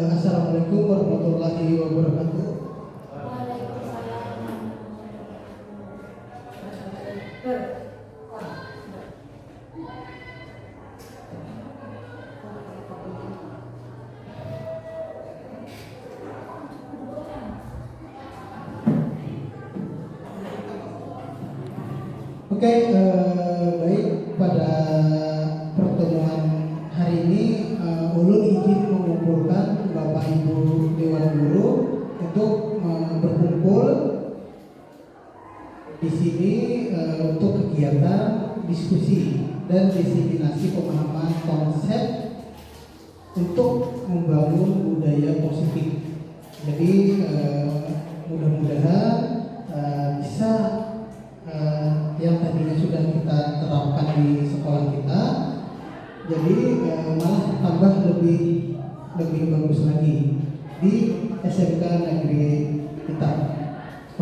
Assalamualaikum warahmatullahi wabarakatuh. Baik, pada pertemuan hari ini ulun izin mengumpulkan Bapak Ibu Dewan Guru untuk berkumpul di sini untuk kegiatan diskusi dan diseminasi pemahaman konsep untuk membangun budaya positif. Jadi mudah-mudahan bisa yang tadinya sudah kita terapkan di sekolah kita, jadi malah tambah lebih bagus lagi di SMK Negeri kita.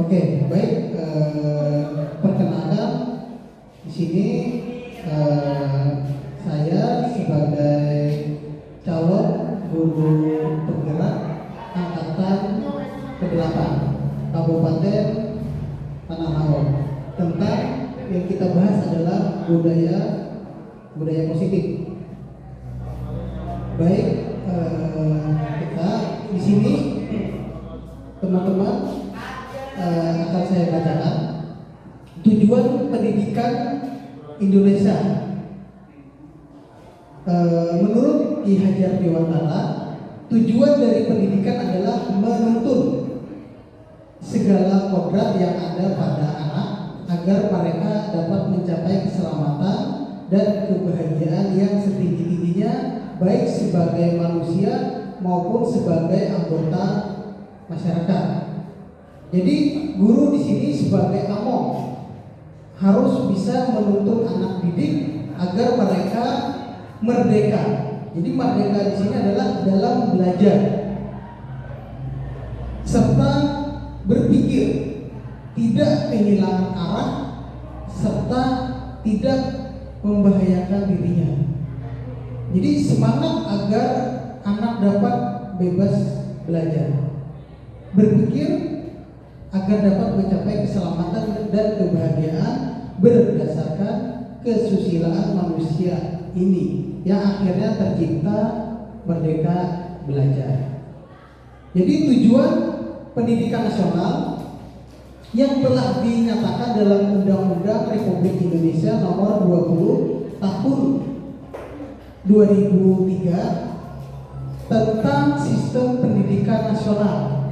Oke, baik. Perkenalkan di sini saya sebagai calon guru penggerak angkatan ke-8 Kabupaten Tanah Laut. Tentang yang kita bahas adalah budaya positif. Baik, kita di sini teman-teman akan saya bacakan tujuan pendidikan Indonesia. Menurut Ki Hajar Dewantara, tujuan dari pendidikan adalah menuntun segala kodrat yang ada pada anak agar mereka dapat mencapai keselamatan dan kebahagiaan yang setinggi-tingginya, baik sebagai manusia maupun sebagai anggota masyarakat. Jadi guru di sini sebagai among harus bisa menuntun anak didik agar mereka merdeka. Jadi merdeka di sini adalah dalam belajar serta berpikir, tidak kehilangan arah serta tidak membahayakan dirinya. Jadi semangat agar anak dapat bebas belajar, berpikir agar dapat mencapai keselamatan dan kebahagiaan berdasarkan kesusilaan manusia ini yang akhirnya tercipta merdeka belajar. Jadi tujuan pendidikan nasional yang telah dinyatakan dalam Undang-Undang Republik Indonesia Nomor 20 Tahun 2003 tentang Sistem Pendidikan Nasional,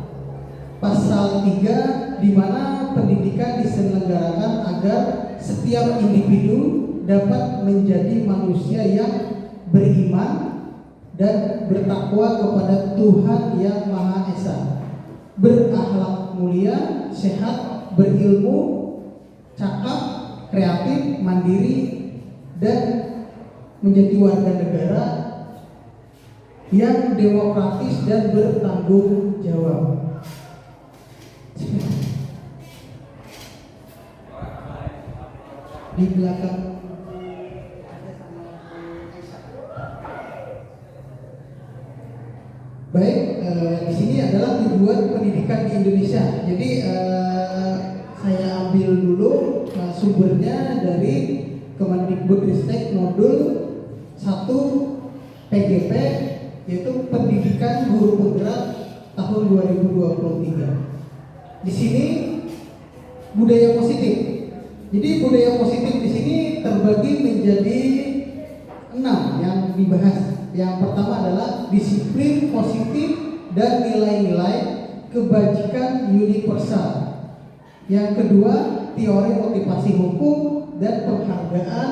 Pasal 3, di mana pendidikan diselenggarakan agar setiap individu dapat menjadi manusia yang beriman dan bertakwa kepada Tuhan Yang Maha Esa, berakhlak mulia, sehat, berilmu, cakap, kreatif, mandiri, dan menjadi warga negara yang demokratis dan bertanggung jawab. Di belakang baik, di sini adalah tujuan pendidikan di Indonesia. Jadi saya ambil dulu sumbernya dari Kemendikbudristek modul 1 PGP, yaitu Pendidikan Guru Penggerak tahun 2023. Di sini budaya positif. Jadi budaya positif di sini terbagi menjadi 6 yang dibahas. Yang pertama adalah disiplin positif dan nilai-nilai kebajikan universal. Yang kedua, teori motivasi hukum dan penghargaan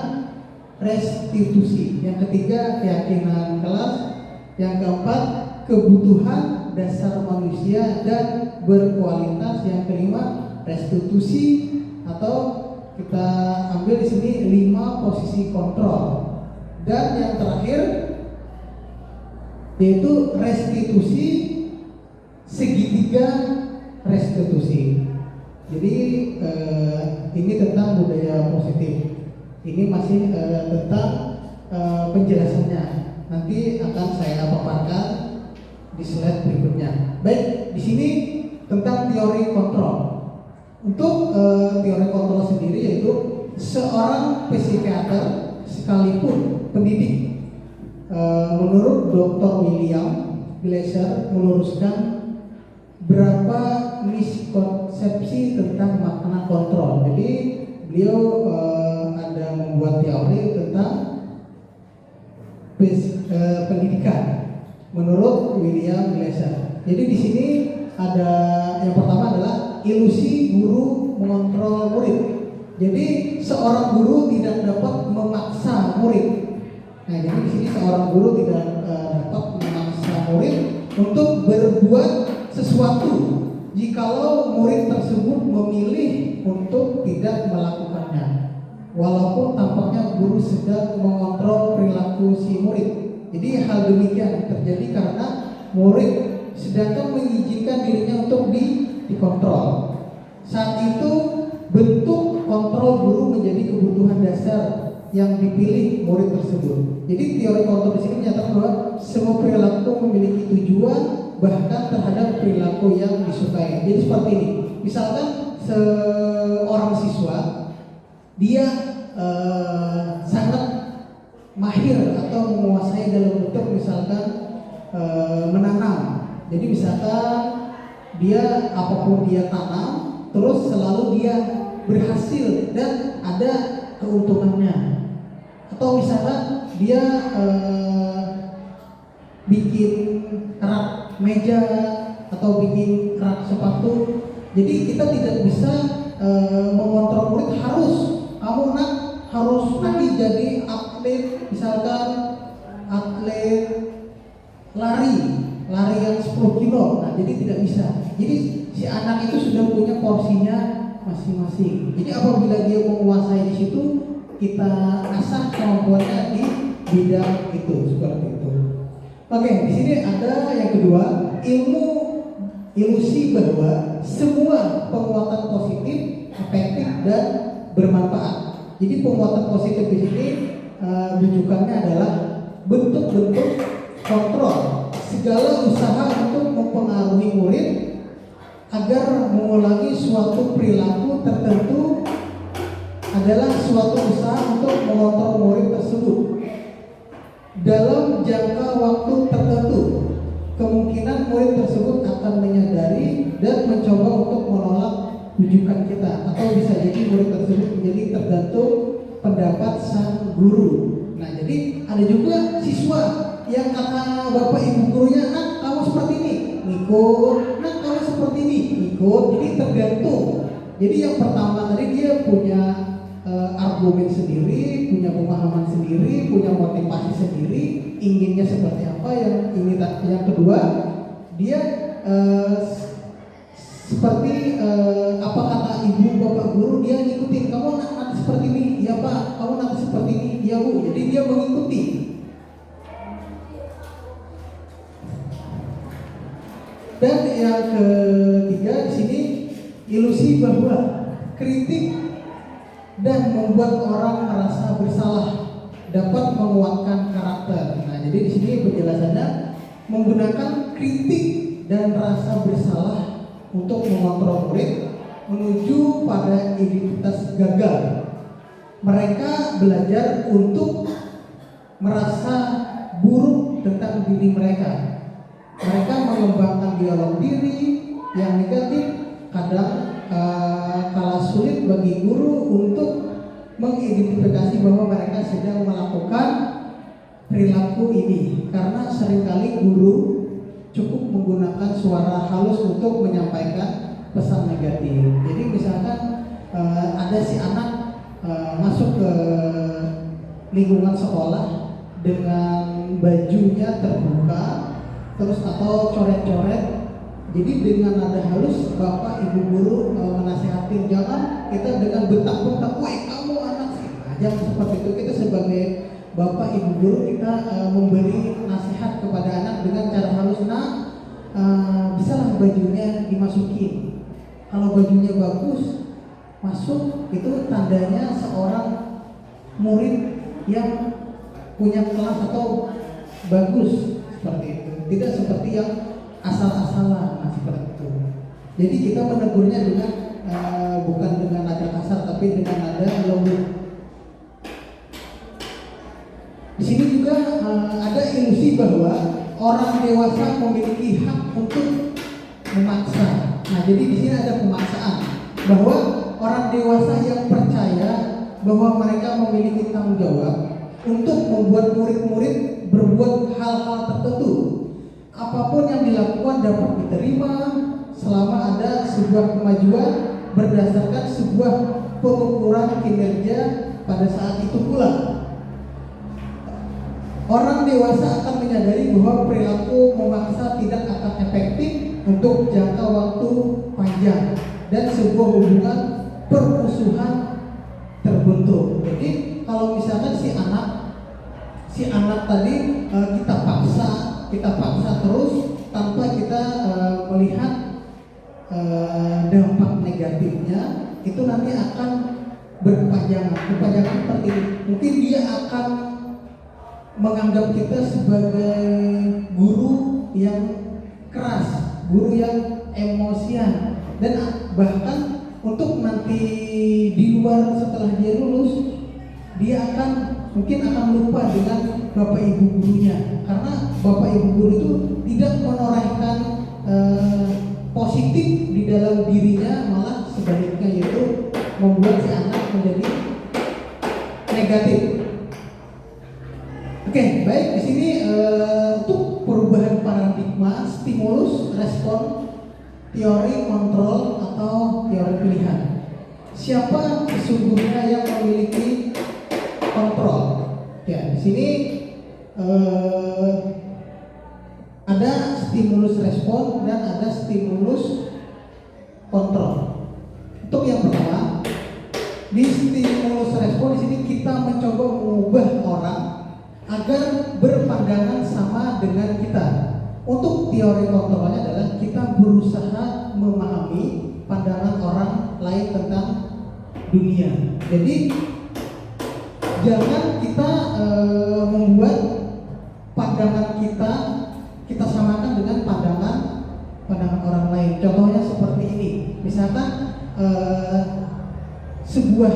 restitusi. Yang ketiga, keyakinan kelas. Yang keempat, kebutuhan dasar manusia dan berkualitas. Yang kelima, restitusi, atau kita ambil di sini 5 posisi kontrol. Dan yang terakhir yaitu restitusi segitiga restitusi. Jadi ini tentang budaya positif. Ini masih tentang penjelasannya. Nanti akan saya paparkan di slide berikutnya. Baik, di sini tentang teori kontrol. Untuk teori kontrol sendiri yaitu seorang psikiater sekalipun pendidik, menurut Dr. William Glasser meluruskan berapa miskonsepsi tentang makna kontrol. Jadi beliau ada membuat teori tentang pendidikan menurut William Glasser. Jadi di sini ada yang pertama adalah ilusi guru mengontrol murid. Jadi seorang guru tidak dapat memaksa murid. Nah, jadi di sini seorang guru tidak dapat memaksa murid untuk berbuat sesuatu jikalau murid tersebut memilih untuk tidak melakukannya. Walaupun tampaknya guru sedang mengontrol perilaku si murid. Jadi hal demikian terjadi karena murid sedangkan mengizinkan dirinya untuk dikontrol. Saat itu bentuk kontrol guru menjadi kebutuhan dasar yang dipilih murid tersebut. Jadi teori kontrol di sini menyatakan bahwa semua perilaku memiliki tujuan bahkan terhadap perilaku yang disukai. Jadi seperti ini. Misalkan seorang siswa dia sangat mahir atau menguasai dalam bentuk misalkan menanam. Jadi misalkan dia apapun dia tanam terus selalu dia berhasil dan ada keuntungannya. Atau misalkan dia bikin rak meja atau bikin rak sepatu. Jadi kita tidak bisa mengontrol murid kamu nak harus nanti jadi atlet, misalkan atlet lari yang 10 kilo. Nah, jadi tidak bisa. Jadi si anak itu sudah punya porsinya masing-masing. Jadi apabila dia menguasai di situ, kita asah kemampuannya di bidang itu, seperti itu. Oke, di sini ada yang kedua, ilusi bahwa semua penguatan positif, efektif dan bermanfaat. Jadi penguatan positif di sini rujukannya adalah bentuk-bentuk kontrol segala usaha untuk mempengaruhi murid agar mengulangi suatu perilaku tertentu adalah suatu usaha untuk mengontrol murid tersebut dalam jangka waktu tertentu. Kemungkinan murid tersebut akan menyadari dan mencoba untuk menolak rujukan kita, atau bisa jadi murid tersebut menjadi tergantung pendapat sang guru. Nah, jadi ada juga siswa yang kata bapak ibu gurunya, nak kamu seperti ini, ikut, nak kamu seperti ini, ikut. Jadi tergantung. Jadi yang pertama tadi dia punya argumen sendiri, punya pemahaman sendiri, punya motivasi sendiri, inginnya seperti apa. Yang kedua dia seperti apa kata ibu bapak guru, dia ngikutin. Kamu nanti seperti ini, ya pak. Kamu nanti seperti ini, ya bu. Jadi dia mengikuti. Dan yang ketiga di sini ilusi bahwa kritik dan membuat orang merasa bersalah dapat menguatkan karakter. Nah, jadi di sini penjelasannya menggunakan kritik dan rasa bersalah untuk mengontrol murid menuju pada identitas gagal. Mereka belajar untuk merasa buruk tentang diri mereka. Mereka mengembangkan dialog diri yang negatif. Kadang kala sulit bagi guru untuk mengidentifikasi bahwa mereka sedang melakukan perilaku ini, karena seringkali guru cukup menggunakan suara halus untuk menyampaikan pesan negatif. Jadi misalkan ada si anak masuk ke lingkungan sekolah dengan bajunya terbuka terus atau coret-coret. Jadi dengan nada halus bapak ibu guru menasihatin, jangan kita dengan bentak-bentak, woi kamu anak sih. Nah, jangan seperti itu. Kita sebagai bapak ibu guru kita memberi nasihat kepada anak dengan cara halus. Nah, bisalah bajunya dimasukin. Kalau bajunya bagus masuk, itu tandanya seorang murid yang punya kelas atau bagus, seperti itu. Tidak seperti yang asal-asalan, nah seperti itu. Jadi kita menegurnya dengan bukan dengan nada kasar, tapi dengan nada lembut. Di sini juga ada ilusi bahwa orang dewasa memiliki hak untuk memaksa. Nah, jadi di sini ada pemaksaan bahwa orang dewasa yang percaya bahwa mereka memiliki tanggung jawab untuk membuat murid-murid berbuat hal-hal tertentu. Apapun yang dilakukan dapat diterima selama ada sebuah kemajuan berdasarkan sebuah pengukuran kinerja pada saat itu pula. Orang dewasa akan menyadari bahwa perilaku memaksa tidak akan efektif untuk jangka waktu panjang dan sebuah hubungan permusuhan terbentuk. Jadi kalau misalkan si anak tadi kita paksa terus tanpa kita melihat dampak negatifnya, itu nanti akan berkepanjangan. Kepanjangan seperti ini. Mungkin dia akan menganggap kita sebagai guru yang keras, guru yang emosian, dan bahkan untuk nanti di luar setelah dia lulus, dia mungkin akan lupa dengan bapak ibu gurunya, karena bapak ibu guru itu tidak menorehkan positif di dalam dirinya, malah sebaliknya, yaitu membuat si anak menjadi negatif. Oke, baik. Di sini untuk perubahan paradigma, stimulus, respon, teori kontrol atau teori pilihan. Siapa sesungguhnya yang memiliki kontrol? Ya, di sini ada stimulus respon dan ada stimulus kontrol. Untuk yang pertama, di stimulus respon di sini kita mencoba mengubah orang agar berpandangan sama dengan kita. Untuk teori kontrolnya adalah kita berusaha memahami pandangan orang lain tentang dunia. Jadi jangan kita membuat pandangan kita samakan dengan pandangan orang lain. Contohnya seperti ini. Misalkan sebuah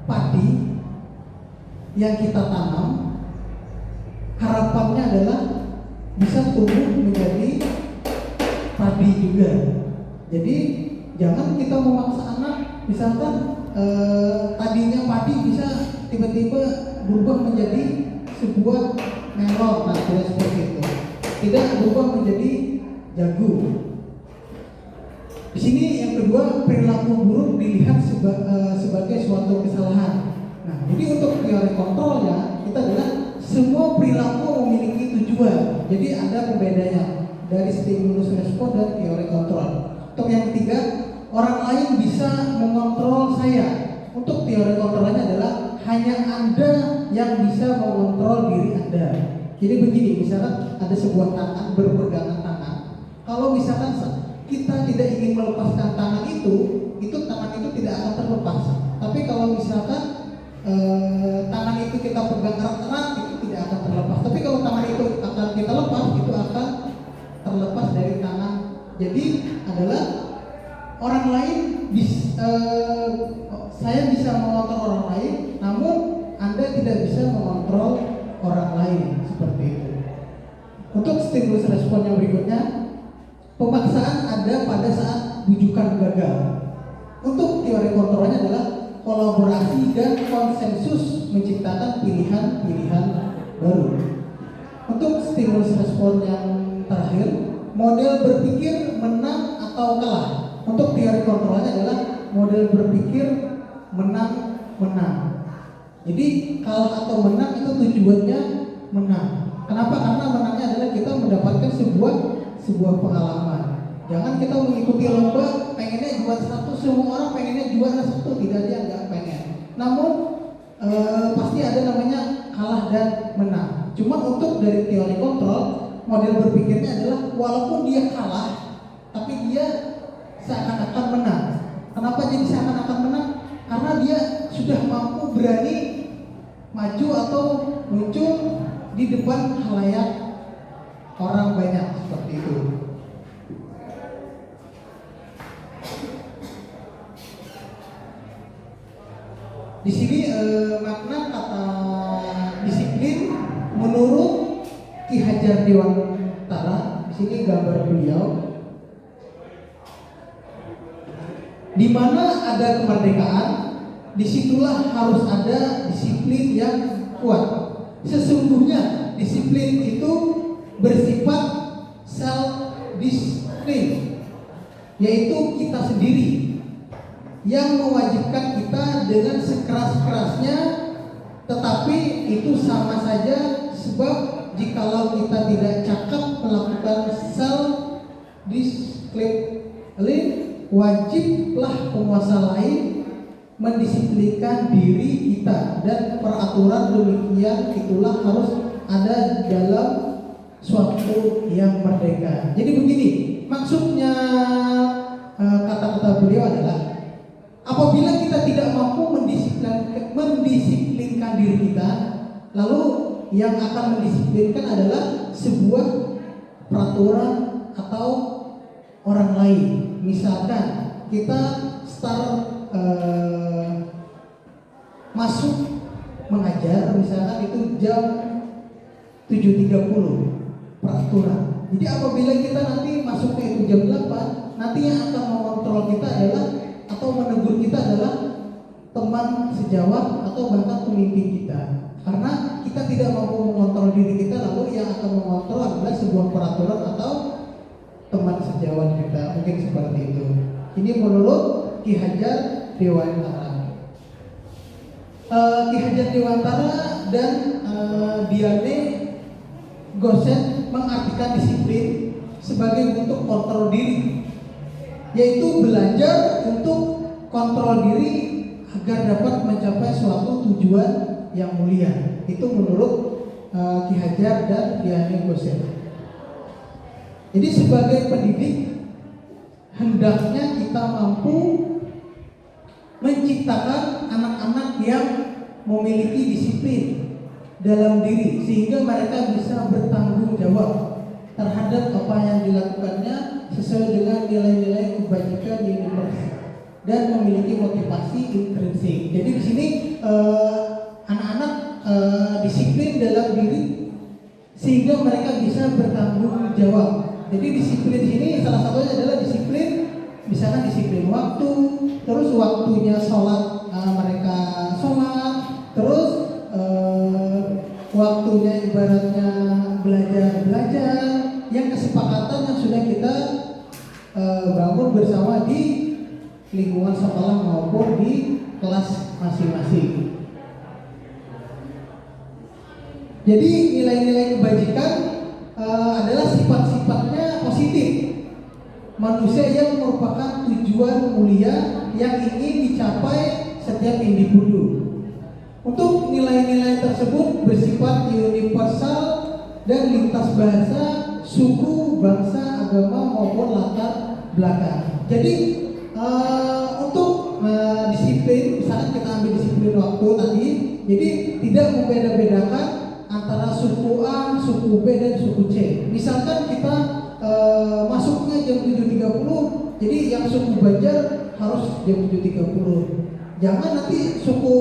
padi yang kita tanam, harapannya adalah bisa tumbuh menjadi padi juga. Jadi jangan kita memaksa anak, misalkan tadinya padi bisa tiba-tiba berubah menjadi sebuah melon, nah tidak seperti itu. Tidak berubah menjadi jagung. Di sini yang kedua, perilaku buruk dilihat sebagai suatu kesalahan. Nah, jadi untuk teori kontrolnya kita adalah semua perilaku memiliki tujuan. Jadi ada pembedanya dari stimulus respon dan teori kontrol. Untuk yang ketiga, orang lain bisa mengontrol saya. Untuk teori kontrolnya adalah hanya Anda yang bisa mengontrol diri Anda. Jadi begini, misalkan ada sebuah tangan berpegangan tangan. Kalau misalkan kita tidak ingin melepaskan tangan itu tangan itu tidak akan terlepas. Tapi kalau misalkan tangan itu kita pegang erat-erat, itu tidak akan terlepas. Tapi kalau tangan itu akan kita lepas, itu akan terlepas dari tangan. Jadi adalah orang lain saya bisa mengontrol orang lain, namun Anda tidak bisa mengontrol orang lain, seperti itu. Untuk stimulus respon yang berikutnya, pemaksaan ada pada saat bujukan gagal. Untuk teori kontrolnya adalah kolaborasi dan konsensus menciptakan pilihan-pilihan baru. Untuk stimulus respon yang terakhir, model berpikir menang atau kalah. Untuk teori kontrolnya adalah model berpikir menang-menang. Jadi kalah atau menang itu tujuannya menang. Kenapa? Karena menangnya adalah kita mendapatkan sebuah pengalaman. Jangan kita mengikuti lomba pengennya juara 1, semua orang pengennya juara 1, tidak, dia nggak pengen. Namun pasti ada namanya kalah dan menang. Cuma untuk dari teori kontrol, model berpikirnya adalah walaupun dia kalah, tapi dia seakan-akan menang. Kenapa jadi seakan-akan menang? Karena dia sudah mampu berani maju atau muncul di depan khalayak orang banyak seperti seperti itu. Di sini makna kata disiplin menurut Ki Hajar Dewantara. Di sini gambar beliau. Di mana ada kemerdekaan, disitulah harus ada disiplin yang kuat. Sesungguhnya disiplin itu bersifat self discipline, yaitu kita sendiri yang mewajibkan kita dengan sekeras-kerasnya, tetapi itu sama saja sebab jikalau kita tidak cakap melakukan self discipline, wajiblah penguasa lain mendisiplinkan diri kita, dan peraturan demikian itulah harus ada dalam suatu yang merdeka. Jadi begini, maksudnya kata-kata beliau adalah apabila kita tidak mampu mendisiplinkan diri kita, lalu yang akan mendisiplinkan adalah sebuah peraturan atau orang lain. Misalkan kita masuk mengajar, misalkan itu jam 7.30 peraturan. Jadi apabila kita nanti masuknya itu jam 8, nanti yang akan mengontrol kita adalah atau menegur kita adalah teman sejawat atau bahkan pemimpin kita. Karena kita tidak mampu mengontrol diri kita, lalu yang akan mengontrol adalah sebuah peraturan atau teman sejawat kita. Mungkin seperti itu. Ini menurut Ki Hajar Dewantara. Ki Hajar Dewantara dan Diane Gosen mengartikan disiplin sebagai bentuk kontrol diri, yaitu belajar untuk kontrol diri agar dapat mencapai suatu tujuan yang mulia. Itu menurut Ki Hajar dan Diane Gosen. Jadi sebagai pendidik, hendaknya kita mampu menciptakan anak-anak yang memiliki disiplin dalam diri, sehingga mereka bisa bertanggung jawab terhadap apa yang dilakukannya sesuai dengan nilai-nilai kebajikan universal dan memiliki motivasi intrinsik. Jadi di sini anak-anak disiplin dalam diri sehingga mereka bisa bertanggung jawab. Jadi disiplin di sini salah satunya adalah disiplin, misalkan disiplin waktu, terus waktunya sholat mereka sholat, terus waktunya ibaratnya belajar, yang kesepakatan yang sudah kita bangun bersama di lingkungan sekolah maupun di kelas masing-masing. Jadi nilai-nilai kebajikan adalah sifat-sifatnya positif manusia yang merupakan tujuan mulia yang ingin dicapai setiap individu. Untuk nilai-nilai tersebut bersifat universal dan lintas bahasa, suku, bangsa, agama maupun latar belakang. Jadi untuk disiplin, misalkan kita ambil disiplin waktu tadi, jadi tidak membeda-bedakan antara suku A, suku B, dan suku C. Misalkan kita masuknya jam 7.30, jadi yang suku Banjar harus jam 7.30. Jangan nanti suku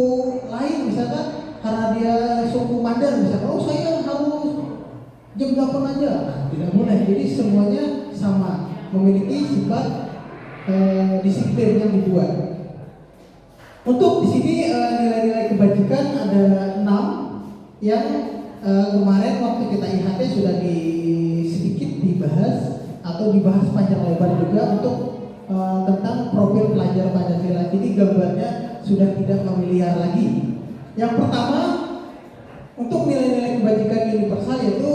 lain misalkan karena dia suku Mandar misalkan, oh saya harus jam 8 aja. Nah, tidak boleh. Jadi semuanya sama, memiliki sifat disiplin yang dibuat. Untuk di sini nilai-nilai kebajikan ada 6 yang kemarin waktu kita IHT sudah sedikit dibahas atau dibahas panjang lebar juga untuk tentang profil pelajar Pancasila. Jadi gambarnya sudah tidak familiar lagi. Yang pertama, untuk nilai-nilai kebajikan universal yaitu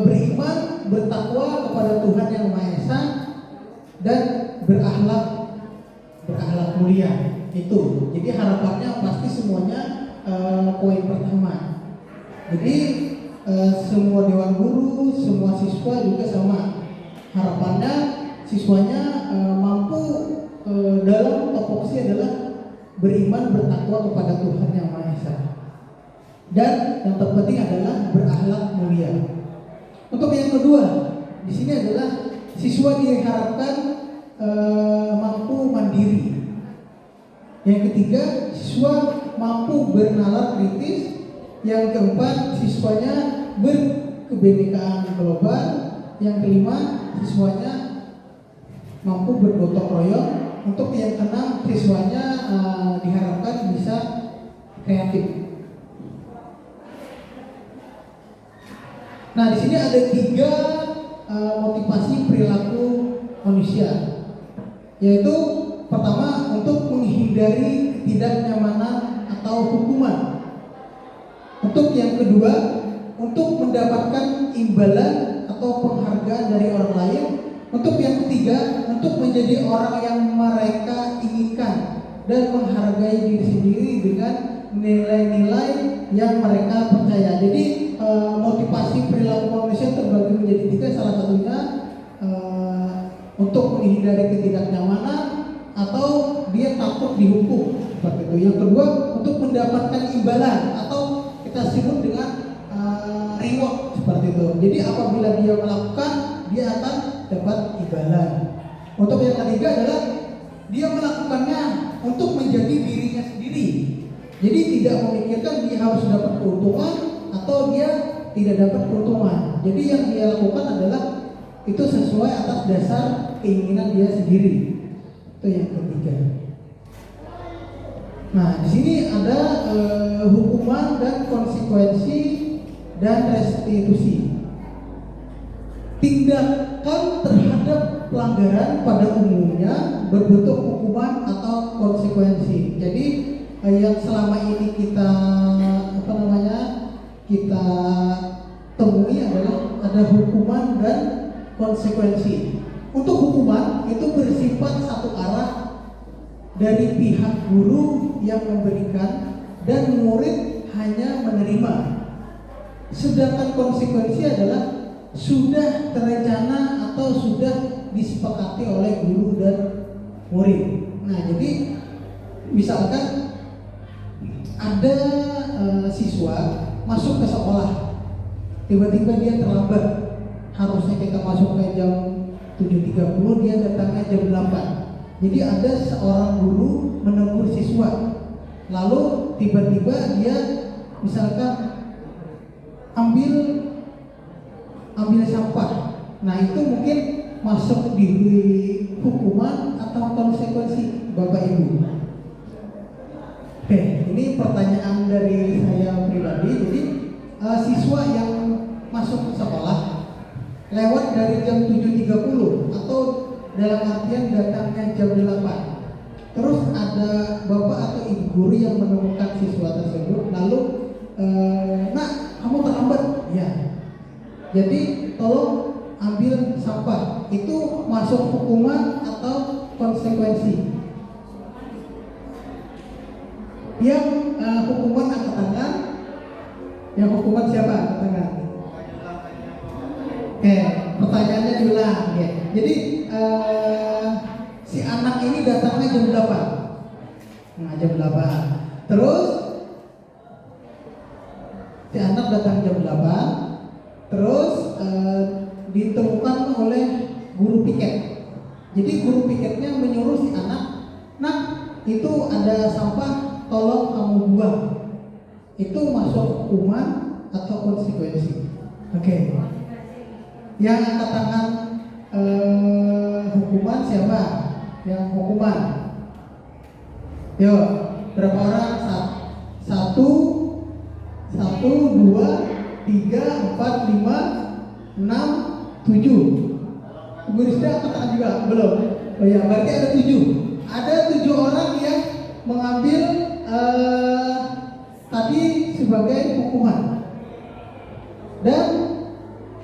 beriman, bertakwa kepada Tuhan Yang Maha Esa, dan berakhlak mulia. Itu. Jadi harapannya pasti semuanya poin pertama. Jadi semua dewan guru, semua siswa juga sama. Harapannya siswanya mampu dalam topoksi adalah beriman, bertakwa kepada Tuhan Yang Maha Esa, dan yang terpenting adalah berakhlak mulia. Untuk yang kedua, di sini adalah siswa diharapkan mampu mandiri. Yang ketiga, siswa mampu bernalar kritis. Yang keempat, siswanya berkebinekaan global. Yang kelima, siswanya mampu bergotong royong. Untuk yang keenam, siswanya diharapkan bisa kreatif. Nah, di sini ada 3 motivasi perilaku manusia, yaitu pertama, untuk menghindari ketidaknyamanan atau hukuman. Untuk yang kedua, untuk mendapatkan imbalan atau penghargaan dari orang lain. Untuk yang ketiga, untuk menjadi orang yang mereka inginkan dan menghargai diri sendiri dengan nilai-nilai yang mereka percaya. Jadi motivasi perilaku manusia terbagi menjadi 3, salah satunya untuk menghindari ketidaknyamanan atau dia takut dihukum seperti itu. Yang kedua, untuk mendapatkan imbalan atau kita sebut dengan reward seperti itu. Jadi apabila dia melakukan, dia akan dapat imbalan. Untuk yang ketiga adalah dia melakukannya untuk menjadi dirinya sendiri. Jadi tidak memikirkan dia harus dapat keuntungan atau dia tidak dapat keuntungan. Jadi yang dia lakukan adalah itu sesuai atas dasar keinginan dia sendiri. Itu yang ketiga. Nah, di sini ada hukuman dan konsekuensi dan restitusi. Tindakan terhadap pelanggaran pada umumnya berbentuk hukuman atau konsekuensi. Jadi yang selama ini kita kita temui adalah ada hukuman dan konsekuensi. Untuk hukuman itu bersifat satu arah dari pihak guru yang memberikan dan murid hanya menerima. Sedangkan konsekuensi adalah sudah terencana atau sudah disepakati oleh guru dan murid. Nah, jadi misalkan ada siswa masuk ke sekolah, tiba-tiba dia terlambat. Harusnya kita masuk ke jam 7.30, dia datangnya jam 8. Jadi ada seorang guru menegur siswa, lalu tiba-tiba dia misalkan ambil sampah. Nah, itu mungkin masuk di hukuman atau konsekuensi, Bapak Ibu. Oke, ini pertanyaan dari saya pribadi. Jadi siswa yang masuk ke sekolah lewat dari jam 7.30 atau dalam artian datangnya jam 8. Terus ada bapak atau ibu guru yang menemukan siswa tersebut, lalu nak, kamu terlambat. Ya. Jadi tolong ambil sampah. Itu masuk hukuman atau konsekuensi? Yang hukuman angkat tangan. Yang hukuman siapa? Angkat tangan. Oke, pertanyaannya diulang. Ya. Jadi si anak ini datangnya jam 8. Nah, jam 8. Terus si anak datang jam 8. Terus ditemukan oleh guru piket. Jadi guru piketnya menyuruh si anak, "Nak, itu ada sampah, tolong kamu buang." Itu masuk hukuman atau konsekuensi? Oke. Yang angkat tangan hukuman siapa? Yang hukuman. Yo, berapa orang? 1, 2, 3, 4, 5, 6, 7. Ibu Rizda angkat tangan juga? Belum? Oh ya, berarti ada 7. Ada 7 orang yang mengambil tadi sebagai hukuman. Dan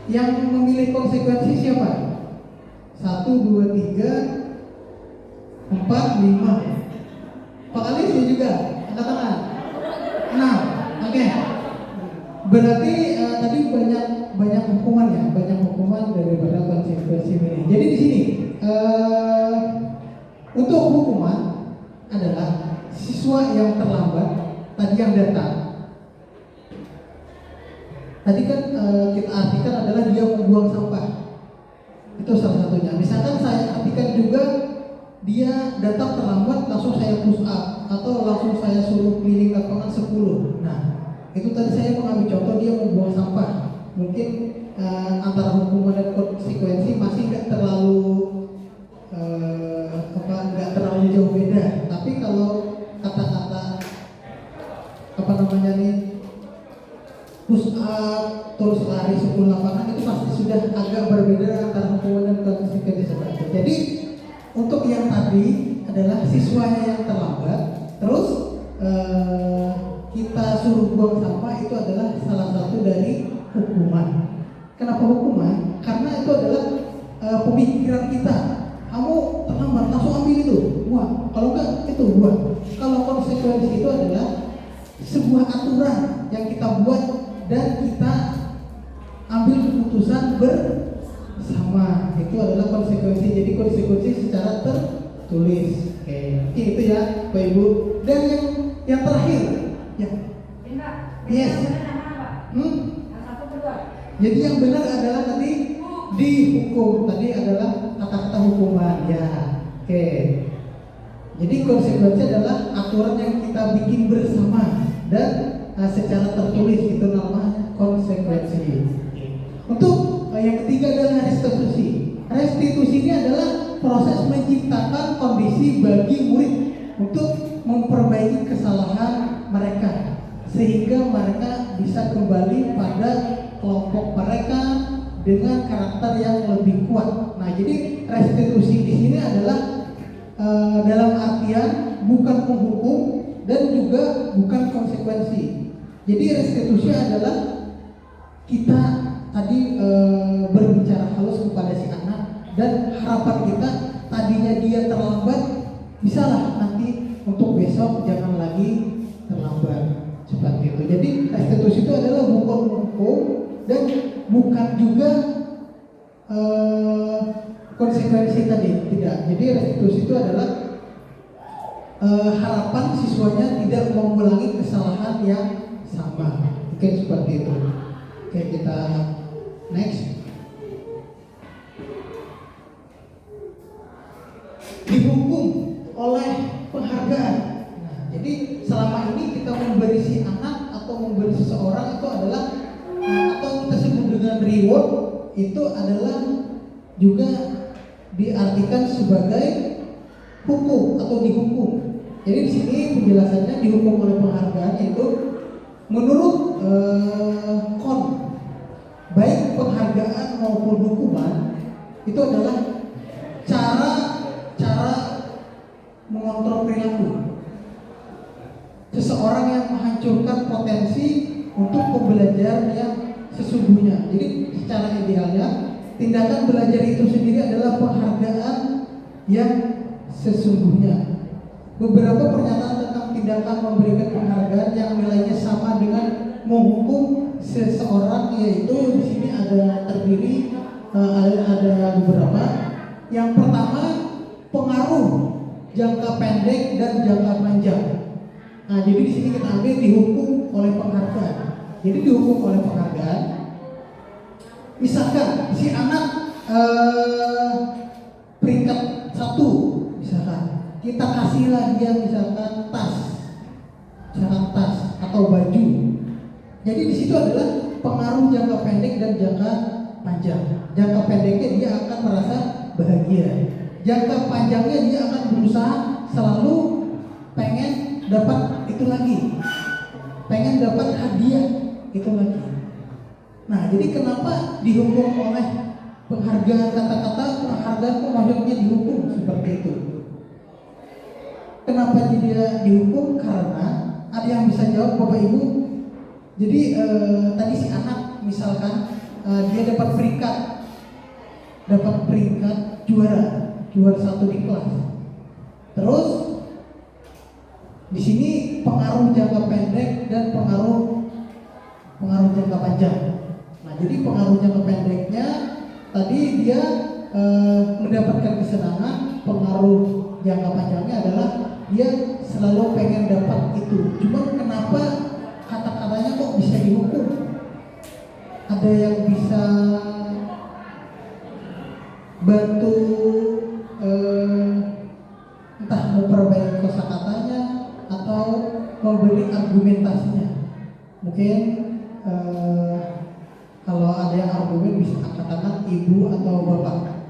yang memilih konsekuensi siapa? 1, 2, 3, 4, 5. Pak Alis juga angkat tangan. 6. Oke. Berarti tadi banyak hukuman ya, banyak hukuman daripada konsekuensi ini. Jadi di sini untuk hukuman adalah siswa yang terlambat tadi yang datang. Tadi kan kita artikan adalah dia membuang sampah. Itu salah satunya. Misalkan saya artikan juga dia datang terlambat langsung saya push up atau langsung saya suruh keliling lapangan 10. Nah, itu tadi saya mengambil contoh dia membuang sampah. Mungkin antara hukuman dan konsekuensi masih nggak terlalu nggak terlalu jauh beda. Tapi kalau kata-kata push up terus lari 10 lapangan itu pasti sudah agak berbeda antara hukuman dan konsekuensi seperti itu. Jadi untuk yang tadi adalah siswanya yang terlambat, terus kita suruh buang sampah itu adalah salah satu dari hukuman. Kenapa hukuman? Karena itu adalah pemikiran kita. Kamu terlambat, langsung ambil itu, buang. Kalau enggak, itu buang. Kalau konsekuensi itu adalah sebuah aturan yang kita buat dan kita ambil keputusan bersama. Itu adalah konsekuensi. Jadi konsekuensi secara tertulis. Oke, itu ya, Bapak Ibu. Dan yang terakhir, ya. Yes. Jadi yang benar adalah tadi dihukum. Tadi adalah kata-kata hukuman, ya. Oke. Jadi konsekuensi adalah aturan yang kita bikin bersama dan secara tertulis, itu namanya konsekuensi. Untuk yang ketiga adalah restitusi. Restitusi ini adalah proses menciptakan kondisi bagi murid untuk memperbaiki kesalahan mereka sehingga mereka bisa kembali pada kelompok mereka dengan karakter yang lebih kuat. Nah, jadi restitusi di sini adalah dalam artian bukan menghukum dan juga bukan konsekuensi. Jadi restitusi adalah kita tadi berbicara halus kepada si anak dan harapan kita tadinya dia terlambat, bisalah nanti untuk besok jangan lagi terlambat seperti itu. Jadi restitusi itu adalah bukan menghukum dan bukan juga konsekuensi tadi, tidak. Jadi restitusi itu adalah harapan siswanya tidak mengulangi kesalahan yang sama. Oke, seperti itu. Oke, kita next. Dihukum oleh penghargaan. Nah, jadi selama ini kita memberi si anak atau memberi seseorang itu adalah atau kita sebut dengan reward, itu adalah juga diartikan sebagai hukum atau dihukum. Jadi di sini penjelasannya dihukum oleh penghargaan, yaitu menurut KON, baik penghargaan maupun hukuman itu adalah cara mengontrol perilaku seseorang yang menghancurkan potensi untuk pembelajaran yang sesungguhnya. Jadi secara idealnya tindakan belajar itu sendiri adalah penghargaan yang sesungguhnya. Beberapa pernyataan tentang tindakan memberikan penghargaan yang nilainya sama dengan menghukum seseorang, yaitu di sini ada terdiri ada beberapa. Yang pertama, pengaruh jangka pendek dan jangka panjang. Nah, jadi di sini kita ambil dihukum oleh penghargaan. Jadi dihukum oleh penghargaan. Misalkan si anak peringkat 1, misalkan kita kasihlah dia misalkan tas atau baju. Jadi di situ adalah pengaruh jangka pendek dan jangka panjang. Jangka pendeknya dia akan merasa bahagia. Jangka panjangnya dia akan berusaha selalu pengen dapat itu lagi, pengen dapat hadiah itu lagi. Nah, jadi kenapa dihukum oleh penghargaan? Kata-kata penghargaan itu maksudnya dihukum seperti itu. Kenapa dia dihukum? Karena ada yang bisa jawab, Bapak Ibu. Jadi tadi si anak misalkan dia dapat peringkat juara 1 di kelas. Terus di sini pengaruh jangka pendek dan pengaruh jangka panjang. Nah, jadi pengaruh jangka pendeknya tadi dia mendapatkan kesenangan. Pengaruh jangka panjangnya adalah dia selalu pengen dapat itu. Cuma kenapa kata-katanya kok bisa dihukum? Ada yang bisa bantu entah memperbaiki kosakatanya atau memberi argumentasinya. Mungkin kalau ada yang argumen bisa angkat tangan ibu atau bapak.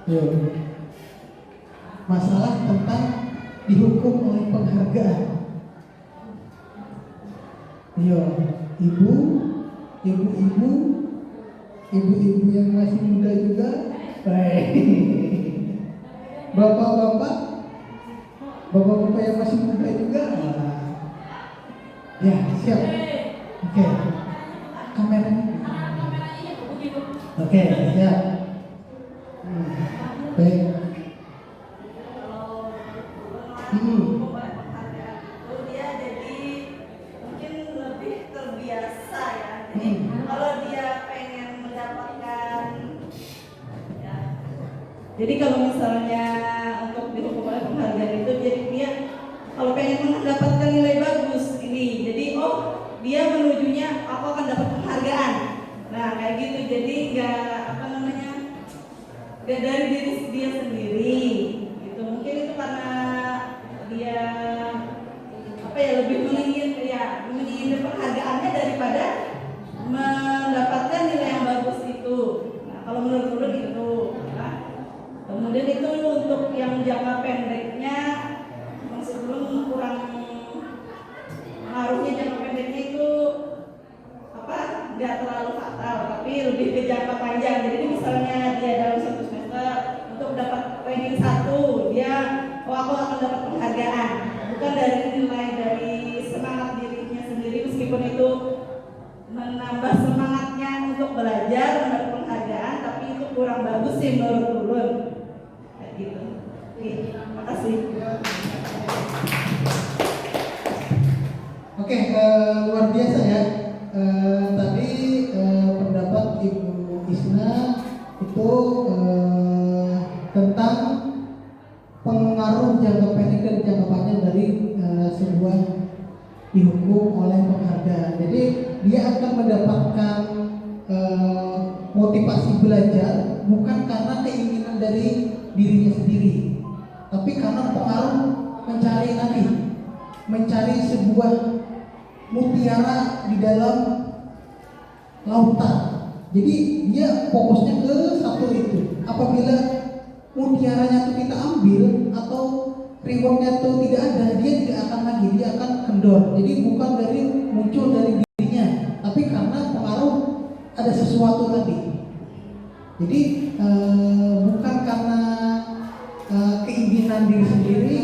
Yuk. Masalah tentang dihukum oleh penghargaan. Yuk, ibu-ibu yang masih muda juga, baik. Bapak-bapak yang masih muda juga. Ya, siap. Oke. Kameranya. Oke, siap. Baik. Dia jadi mungkin lebih terbiasa ya. Jadi kalau dia pengen mendapatkan ya. Jadi kalau misalnya untuk dihukum oleh penghargaan itu, jadi dia kalau pengen mendapatkan nilai bagus ini, jadi dia menujunya aku akan dapat penghargaan. Nah kayak gitu, jadi nggak dari diri dia sendiri gitu. Mungkin itu karena dia lebih menginginkan penghargaannya daripada mendapatkan nilai yang bagus itu. Nah kalau menurut Ulun itu kemudian itu untuk yang jangka pendeknya maksud Ulun kurang pengaruhnya. Jangka pendeknya itu nggak terlalu fatal, tapi lebih ke jangka panjang. Jadi misalnya dia dalam satu semester untuk dapat ranking 1, dia aku akan dapat penghargaan, bukan dari nilai dari semangat dirinya sendiri, meskipun itu menambah semangatnya untuk belajar mendapat penghargaan, tapi itu kurang bagus sih menurut Ulun. Kayak gitu. Oke, makasih. Oke, luar biasa ya. Tadi pendapat Ibu Isna itu tentang pengaruh jangka pendek dan jangka panjang dari sebuah dihukum oleh penghargaan. Jadi dia akan mendapatkan motivasi belajar bukan karena keinginan dari dirinya sendiri, tapi karena pengaruh mencari sebuah mutiara di dalam lautan. Jadi dia fokusnya ke satu itu. Apabila mutiaranya itu kita ambil atau rewardnya itu tidak ada, dia tidak akan lagi, dia akan kendor. Jadi bukan muncul dari dirinya, tapi karena pengaruh ada sesuatu tadi. Jadi bukan karena keinginan diri sendiri,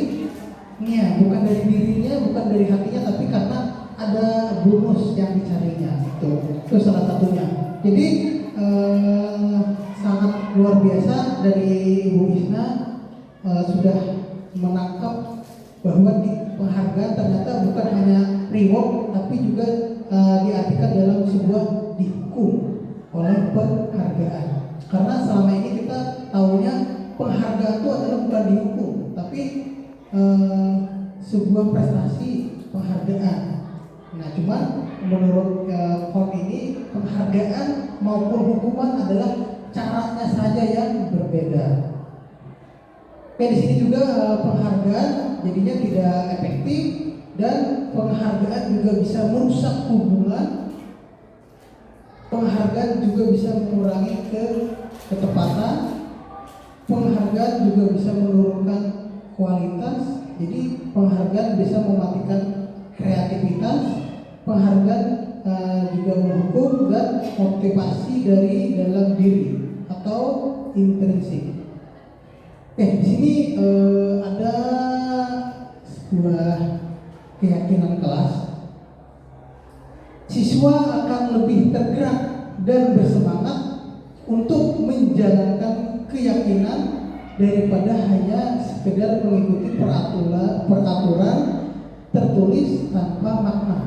ya, bukan dari dirinya, bukan dari hatinya, tapi karena ada bonus yang dicarinya. Itu salah satunya. Jadi sangat luar biasa dari Ibu Isna sudah menangkap bahwa di penghargaan ternyata bukan hanya reward, tapi juga diartikan dalam sebuah dihukum oleh penghargaan. Karena selama ini kita tahunya penghargaan itu adalah bukan dihukum, tapi sebuah prestasi penghargaan. Nah, cuman menurut form ini penghargaan maupun hukuman adalah caranya saja yang berbeda. Oke, di sini juga penghargaan jadinya tidak efektif dan penghargaan juga bisa merusak hubungan. Penghargaan juga bisa mengurangi ketepatan. Penghargaan juga bisa menurunkan kualitas. Jadi penghargaan bisa mematikan kreativitas. Penghargaan juga menghukum dan motivasi dari dalam diri atau intrinsik. Di sini ada sebuah keyakinan kelas. Siswa akan lebih tergerak dan bersemangat untuk menjalankan keyakinan daripada hanya sekedar mengikuti peraturan tertulis tanpa makna.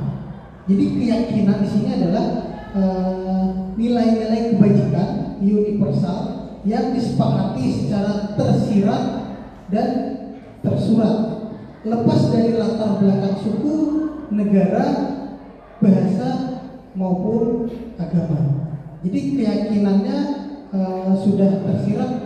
Jadi keyakinan di sini adalah nilai-nilai kebajikan universal yang disepakati secara tersirat dan tersurat, lepas dari latar belakang suku, negara, bahasa maupun agama. Jadi keyakinannya sudah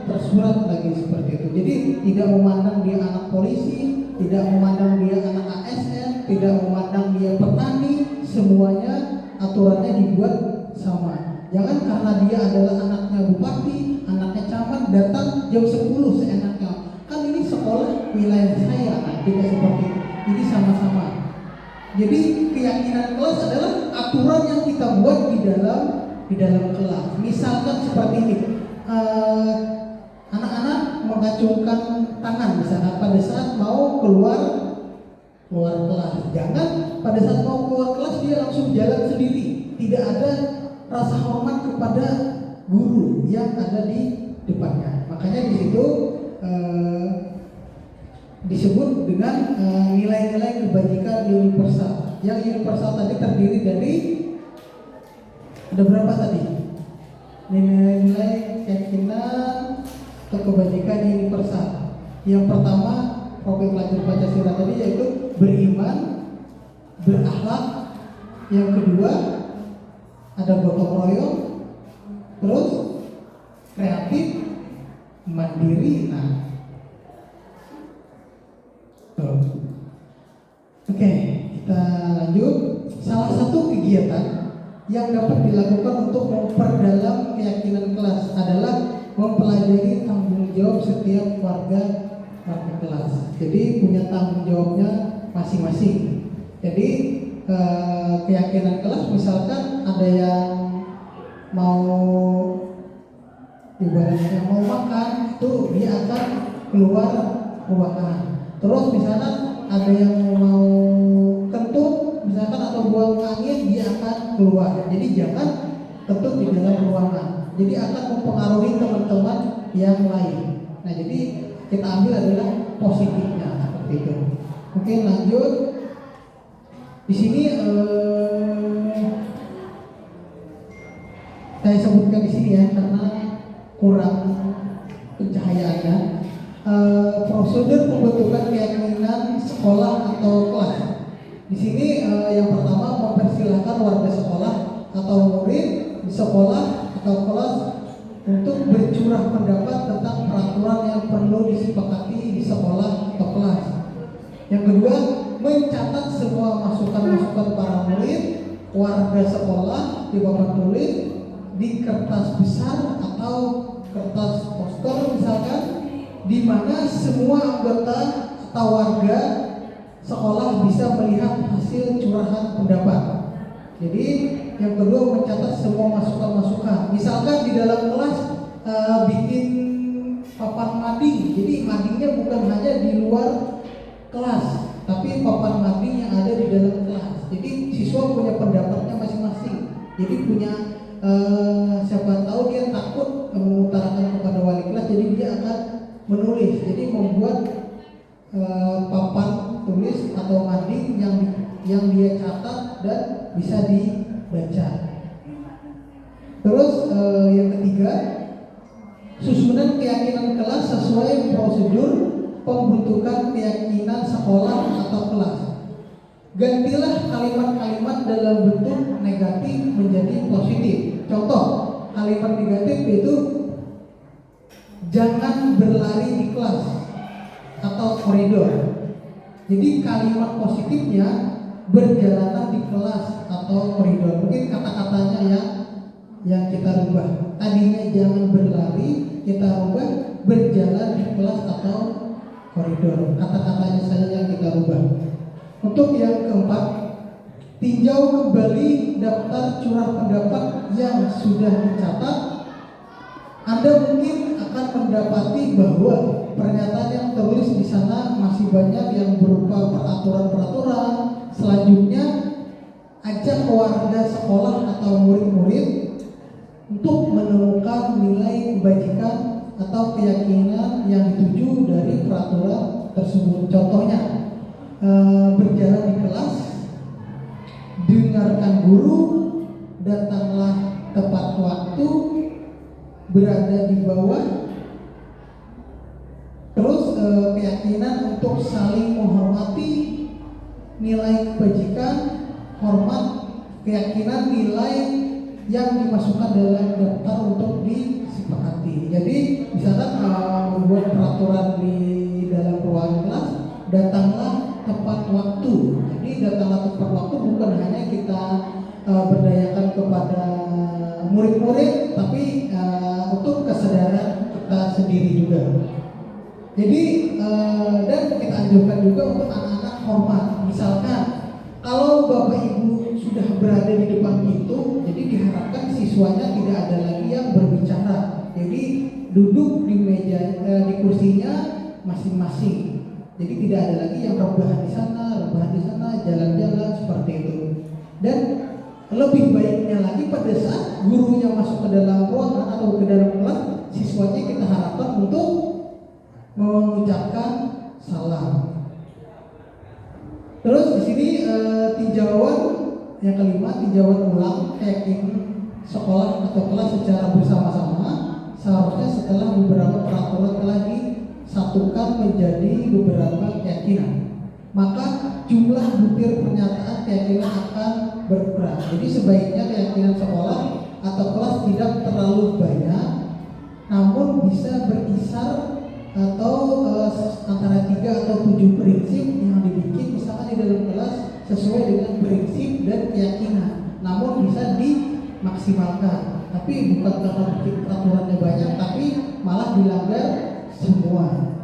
tersurat lagi seperti itu. Jadi tidak memandang dia anak polisi, tidak memandang dia anak ASN, tidak memandang dia petani, semuanya aturannya dibuat sama. Jangan karena dia adalah anaknya bupati, anaknya camat datang jam 10 seenaknya. Kan ini sekolah wilayah saya, tidak seperti itu. Jadi sama-sama. Jadi keyakinan kelas adalah aturan yang kita buat di dalam kelas. Misalkan seperti ini, anak-anak mengacungkan tangan misalkan pada saat mau keluar kelas. Jangan pada saat mau keluar kelas dia langsung jalan sendiri. Tidak ada rasa hormat kepada guru yang ada di depannya. Makanya di situ disebut dengan nilai-nilai kebajikan universal. Yang universal tadi terdiri dari ada berapa tadi? Nilai-nilai keyakinan atau kebajikan universal. Yang pertama profil pelajar Pancasila tadi yaitu beriman, berakhlak. Yang kedua ada gotong royong, terus kreatif, mandiri. Oke, kita lanjut. Salah satu kegiatan yang dapat dilakukan untuk memperdalam keyakinan kelas adalah mempelajari tanggung jawab setiap warga kelas. Jadi punya tanggung jawabnya masing-masing. Jadi keyakinan kelas misalkan ada yang mau ibaratnya mau makan itu dia akan keluar ruangan. Terus misalkan ada yang mau kentut misalkan atau buang angin dia akan keluar. Jadi jangan kentut di dalam ruangan. Jadi akan mempengaruhi teman-teman yang lain. Nah jadi kita ambil adalah positifnya seperti itu. Oke lanjut. Di sini saya sebutkan di sini ya karena kurang pencahayaannya. Prosedur pembentukan keyakinan sekolah atau kelas. Di sini yang pertama mempersilahkan warga sekolah atau murid di sekolah atau kelas untuk bercurah pendapat tentang peraturan yang perlu disepakati di sekolah atau kelas. Yang kedua, mencatat semua masukan-masukan para murid, warga sekolah di papan tulis di kertas besar atau kertas poster misalkan, di mana semua anggota atau warga sekolah bisa melihat hasil curahan pendapat. Jadi yang kedua mencatat semua masukan-masukan. Misalkan di dalam kelas bikin papan mading. Jadi madingnya bukan hanya di luar kelas, tapi papan mading yang ada di dalam kelas. Jadi siswa punya pendapatnya masing-masing. Jadi punya siapa tahu dia takut mengutarakan kepada wali kelas, jadi dia akan menulis. Jadi membuat papan tulis atau mading yang dia catat dan bisa dibaca. Terus yang ketiga, susunan keyakinan kelas sesuai prosedur pembentukan keyakinan sekolah atau kelas. Gantilah kalimat-kalimat dalam bentuk negatif menjadi positif. Contoh kalimat negatif itu jangan berlari di kelas atau koridor. Jadi kalimat positifnya berjalanan di kelas atau koridor. Mungkin kata-katanya yang kita rubah. Tadinya jangan berlari, kita rubah berjalan di kelas atau koridor. Kata-katanya saja yang kita rubah. Untuk yang keempat, tinjau kembali daftar curah pendapat yang sudah dicatat. Anda mungkin akan mendapati bahwa pernyataan yang tertulis di sana masih banyak yang berupa peraturan-peraturan. Selanjutnya, ajak warga sekolah atau murid-murid untuk menemukan nilai kebajikan atau keyakinan yang dituju dari peraturan tersebut. Contohnya, berjalan di kelas, dengarkan guru, datanglah tepat waktu, berada di bawah. Terus keyakinan untuk saling menghormati, nilai kebajikan, hormat, keyakinan nilai yang dimasukkan dalam daftar untuk disepakati. disepakati. Jadi misalkan membuat peraturan di dalam ruang kelas, datanglah tepat waktu. Jadi datanglah tepat waktu bukan hanya kita berdayakan kepada murid-murid, tapi untuk kesadaran kita sendiri juga. Jadi dan kita anjurkan juga untuk anak-anak hormat. Misalkan kalau Bapak Ibu sudah berada di depan pintu, jadi diharapkan siswanya tidak ada lagi yang berbicara. Jadi duduk di meja di kursinya masing-masing. Jadi tidak ada lagi yang rebahan di sana, jalan-jalan seperti itu. Dan lebih baiknya lagi pada saat gurunya masuk ke dalam ruangan atau ke dalam kelas, siswanya kita harapkan untuk mengucapkan salam. Terus di sini tinjauan yang kelima, tinjauan ulang keyakinan sekolah atau kelas secara bersama-sama. Seharusnya setelah beberapa peraturan telah disatukan menjadi beberapa keyakinan, maka jumlah butir pernyataan keyakinan akan berkurang. Jadi sebaiknya keyakinan sekolah atau kelas tidak terlalu banyak, namun bisa berkisar atau antara 3 atau 7 prinsip yang dibikin misalkan di dalam kelas sesuai dengan prinsip dan keyakinan, namun bisa dimaksimalkan. Tapi bukan karena bikin peraturannya banyak, tapi malah dilanggar semua.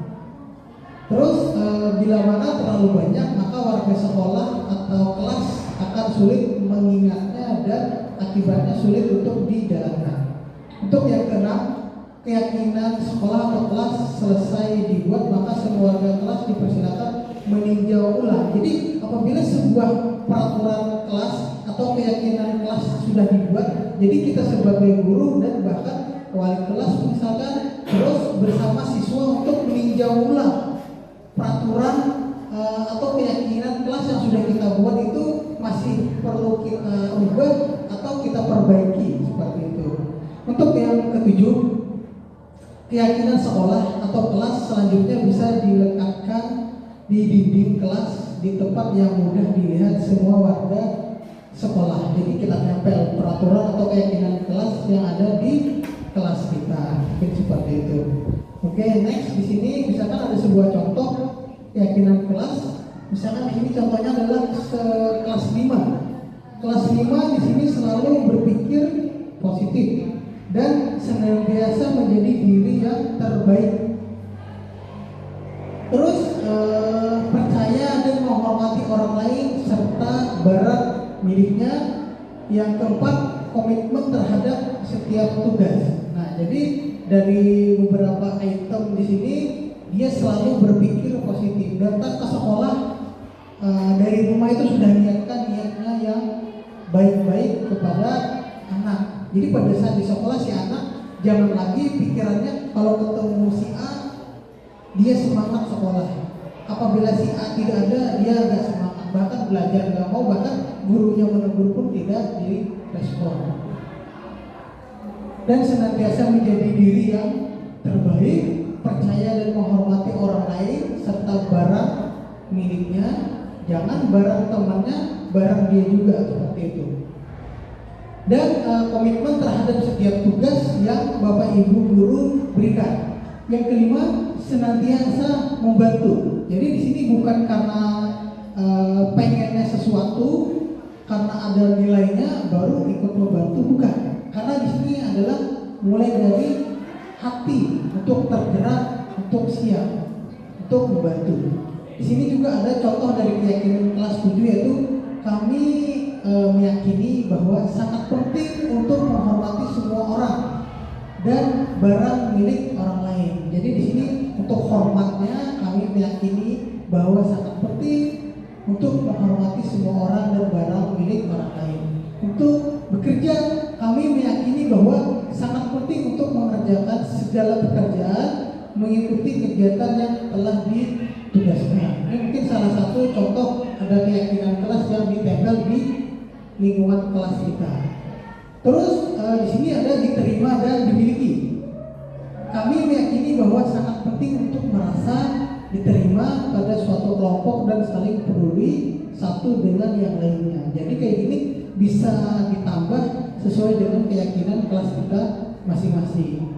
Terus bila mana terlalu banyak, maka warga sekolah atau kelas akan sulit mengingatnya dan akibatnya sulit untuk dijalankan. Untuk yang keenam, keyakinan sekolah atau kelas selesai dibuat, maka semua warga kelas dipersilakan meninjau ulang. Jadi apabila sebuah peraturan kelas atau keyakinan kelas sudah dibuat, jadi kita sebagai guru dan bahkan wali kelas misalkan terus bersama siswa untuk meninjau ulang peraturan atau keyakinan kelas yang sudah kita buat itu masih perlu kita ubah atau kita perbaiki seperti itu. Untuk yang ketujuh, keyakinan sekolah atau kelas selanjutnya bisa dilekatkan di dinding kelas di tempat yang mudah dilihat semua warga sekolah. Jadi kita tempel peraturan atau keyakinan kelas yang ada di kelas kita, mungkin seperti itu. Oke, next di sini misalkan ada sebuah contoh keyakinan kelas. Misalkan di sini contohnya adalah kelas 5. Kelas 5 di sini selalu berpikir positif dan senantiasa menjadi diri yang terbaik. Terus percaya dan menghormati orang lain serta barang miliknya. Yang keempat, komitmen terhadap setiap tugas. Nah, jadi dari beberapa item di sini dia selalu berpikir positif. Datang ke sekolah dari rumah itu sudah niatkan niatnya yang baik-baik kepada anak. Jadi pada saat di sekolah si anak jangan lagi pikirannya kalau ketemu si A dia semangat sekolah. Apabila si A tidak ada dia nggak semangat, bahkan belajar nggak mau, bahkan gurunya menegur pun tidak direspon. Dan senantiasa menjadi diri yang terbaik, percaya dan menghormati orang lain serta barang miliknya. Jangan barang temannya, barang dia juga, seperti itu. Dan komitmen terhadap setiap tugas yang Bapak Ibu guru berikan. Yang kelima, senantiasa membantu. Jadi di sini bukan karena pengennya sesuatu, karena ada nilainya baru ikut membantu, bukan. Karena di sini adalah mulai dari hati untuk tergerak, untuk siap, untuk membantu. Di sini juga ada contoh dari keyakinan kelas 7, yaitu kami meyakini bahwa sangat penting untuk menghormati semua orang dan barang milik orang lain. Jadi di sini untuk hormatnya kami meyakini bahwa sangat penting untuk menghormati semua orang dan barang milik orang lain. Untuk bekerja kami meyakini bahwa sangat penting untuk mengerjakan segala pekerjaan, mengikuti kegiatan yang telah ditugaskan. Ini mungkin salah satu contoh ada keyakinan kelas yang ditempel di lingkungan kelas kita. Terus di sini ada diterima dan dimiliki. Kami meyakini bahwa sangat penting untuk merasa diterima pada suatu kelompok dan saling peduli satu dengan yang lainnya. Jadi kayak gini bisa ditambah sesuai dengan keyakinan kelas kita masing-masing.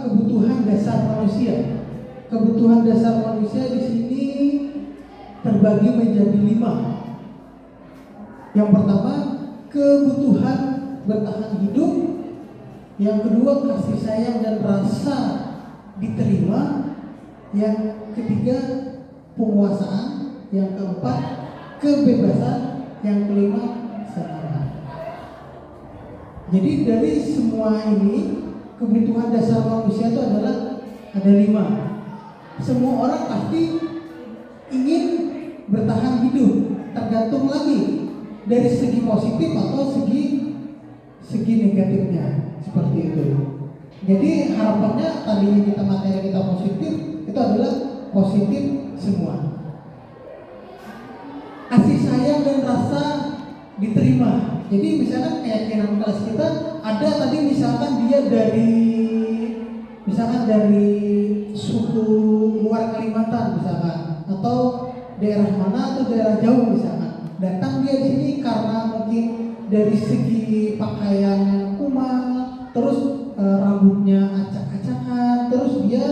kebutuhan dasar manusia. Kebutuhan dasar manusia di sini terbagi menjadi 5. Yang pertama, kebutuhan bertahan hidup. Yang kedua, kasih sayang dan rasa diterima. Yang ketiga, penguasaan. Yang keempat, kebebasan. Yang kelima, kesenangan. Jadi dari semua ini, kebutuhan dasar manusia itu adalah ada 5. Semua orang pasti ingin bertahan hidup, tergantung lagi dari segi positif atau segi negatifnya, seperti itu. Jadi harapannya tadinya materi kita positif, itu adalah positif semua. Kasih sayang dan rasa diterima. Jadi misalkan keyakinan kelas kita ada tadi, misalkan dia dari suku luar Kalimantan misalkan, atau daerah mana atau daerah jauh misalkan, datang dia di sini karena mungkin dari segi pakaian kumal, terus rambutnya acak-acakan, terus dia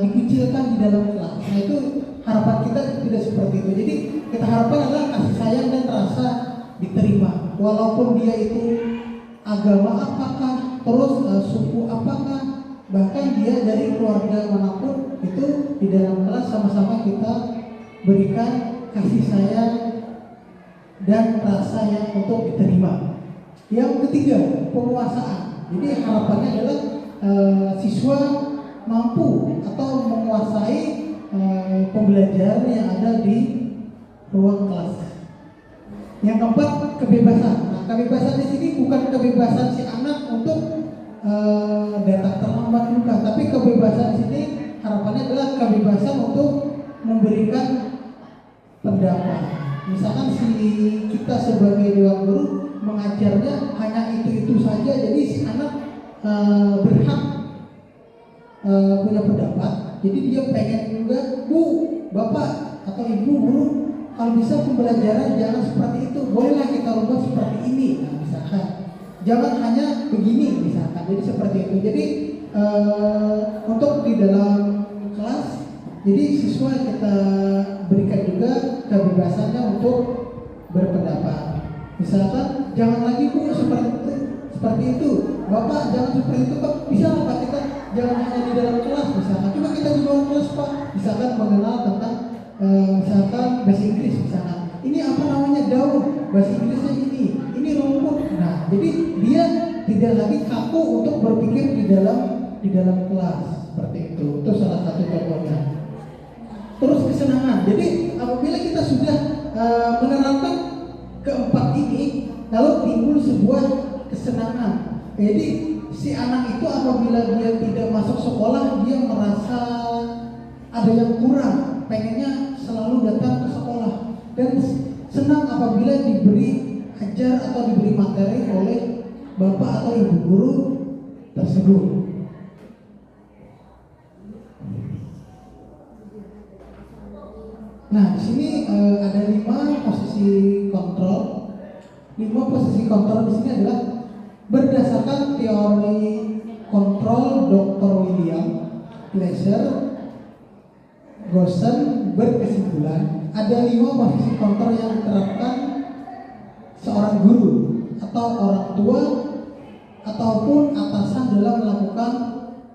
dikucilkan di dalam kelas. Nah itu harapan kita tidak seperti itu. Jadi kita harapkan adalah kasih sayang dan rasa diterima, walaupun dia itu agama apakah, terus suku apakah, bahkan dia dari keluarga manapun, itu di dalam kelas sama-sama kita berikan kasih sayang dan rasa yang untuk diterima. Yang ketiga, penguasaan. Jadi harapannya adalah siswa mampu atau menguasai pembelajaran yang ada di ruang kelas. Yang keempat, kebebasan. Nah, kebebasan di sini bukan kebebasan si anak untuk datang terlambat bukan, tapi kebebasan di sini harapannya adalah kebebasan untuk memberikan pendapat. Misalkan si kita sebagai dewan guru mengajarnya hanya itu saja, jadi si anak berhak punya pendapat. Jadi dia pengen juga, Bu, Bapak atau Ibu guru, kalau bisa pembelajaran jangan seperti itu, bolehlah kita rubah seperti ini. Nah, misalkan jangan hanya begini misalkan. Jadi seperti itu. Jadi untuk di dalam kelas, jadi siswa kita berikan juga kebebasannya untuk berpendapat. Misalkan jangan lagi Bu seperti itu, Bapak jangan seperti itu Pak. Bisa Pak, kita jangan hanya di dalam kelas misalkan. Coba kita di luar kelas Pak, misalkan mengenal tentang misalkan bahasa Inggris misalkan. Ini apa namanya daun, bahasa Inggrisnya ini rumput. Nah, jadi dia tidak lagi kaku untuk berpikir di dalam kelas seperti itu. Itu salah satu contohnya. Terus kesenangan. Jadi apabila kita sudah menerapkan keempat ini, lalu timbul sebuah kesenangan. Jadi si anak itu apabila dia tidak masuk sekolah, dia merasa ada yang kurang, pengennya selalu datang ke sekolah, dan senang apabila diberi ajar atau diberi materi oleh bapak atau ibu guru tersebut. Nah, di sini ada 5 posisi kontrol. 5 posisi kontrol di sini adalah berdasarkan teori kontrol Dr. William Glasser Gosen berkesimpulan ada 5 posisi kontrol yang diterapkan seorang guru atau orang tua ataupun atasan dalam melakukan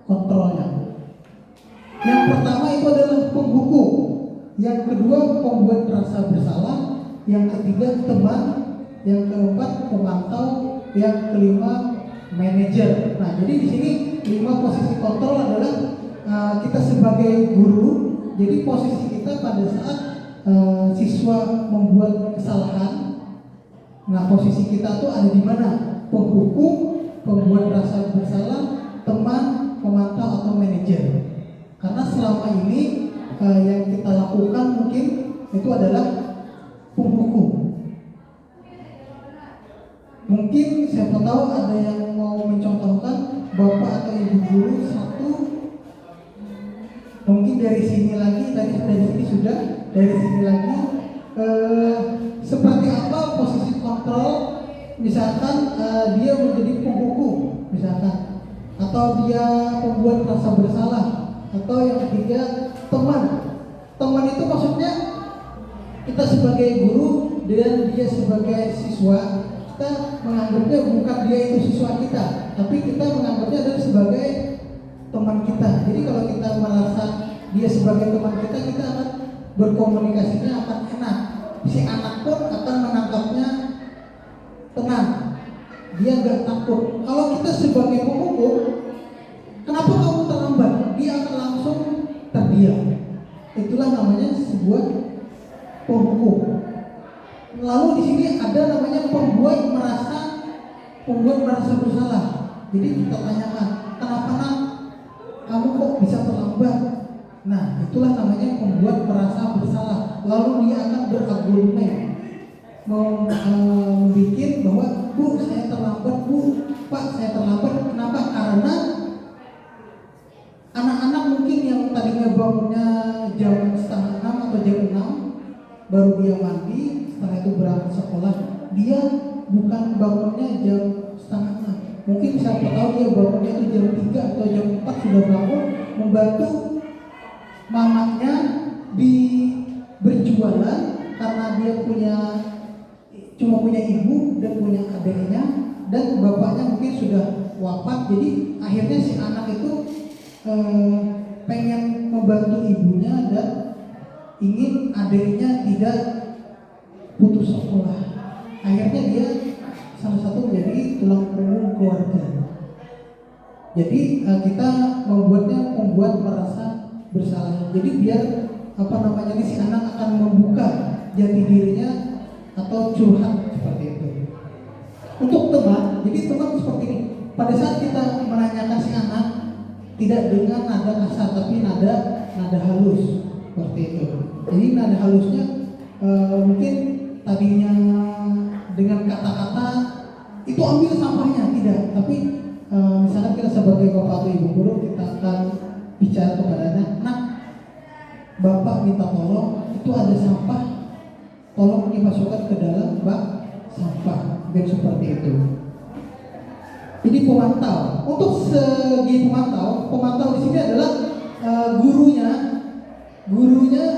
kontrolnya. Yang pertama itu adalah penghukum, yang kedua pembuat rasa bersalah, yang ketiga teman, yang keempat pemantau, yang kelima manajer. Nah, jadi di sini 5 posisi kontrol adalah kita sebagai guru. Jadi posisi kita pada saat siswa membuat kesalahan, nah posisi kita tuh ada di mana? Penghukum, pembuat rasa bersalah, teman, pemantau atau manajer. Karena selama ini yang kita lakukan mungkin itu adalah penghukum. Mungkin siapa tahu ada yang mau mencontohkan bapak atau ibu guru satu. Mungkin dari sini lagi, dari sini sudah, dari sini lagi seperti apa posisi kontrol? Misalkan dia menjadi penghukum, misalkan atau dia membuat rasa bersalah, atau yang ketiga teman. Teman itu maksudnya kita sebagai guru dan dia sebagai siswa, kita menganggapnya bukan dia itu siswa kita, tapi kita menganggapnya adalah sebagai teman kita. Jadi kalau kita merasa dia sebagai teman kita, kita akan berkomunikasinya akan enak. Si anak pun akan menangkapnya tenang, dia nggak takut. Kalau kita sebagai penghukum, kenapa kamu terlambat? Dia akan langsung terdiam. Itulah namanya sebuah penghukum. Lalu di sini ada namanya pembuat merasa bersalah. Jadi kita tanyakan, kenapa nak kamu kok bisa terlambat? Nah, itulah namanya membuat merasa bersalah. Lalu dia akan berargumen, membuat bahwa Bu, saya terlambat, Bu, Pak, saya terlambat. Kenapa? Karena anak-anak mungkin yang tadinya bangunnya jam 5:30 atau jam 6, baru dia mandi, setelah itu berangkat sekolah, dia bukan bangunnya jam 5:30. Mungkin siapa tahu dia bangunnya itu jam 3 atau jam 4 sudah bangun, membantu mamanya di berjualan karena dia cuma punya ibu dan punya adiknya, dan bapaknya mungkin sudah wafat. Jadi akhirnya si anak itu pengen membantu ibunya dan ingin adiknya tidak putus sekolah. Akhirnya dia salah satu menjadi tulang punggung keluarga. Jadi kita membuat merasa bersalah. Jadi biar si anak akan membuka jati dirinya atau curhat seperti itu. Untuk teman, jadi teman seperti ini. Pada saat kita menanyakan si anak, tidak dengan nada kasar tapi nada halus seperti itu. Jadi nada halusnya mungkin tadinya dengan kata-kata itu ambil sampahnya, tidak. Tapi misalkan kita sebagai bapak atau ibu guru, kita akan bicara kepadanya, nak, bapak minta tolong, itu ada sampah, tolong dimasukkan ke dalam bak sampah, biar seperti itu. Jadi pemantau. Untuk segi pemantau di sini adalah gurunya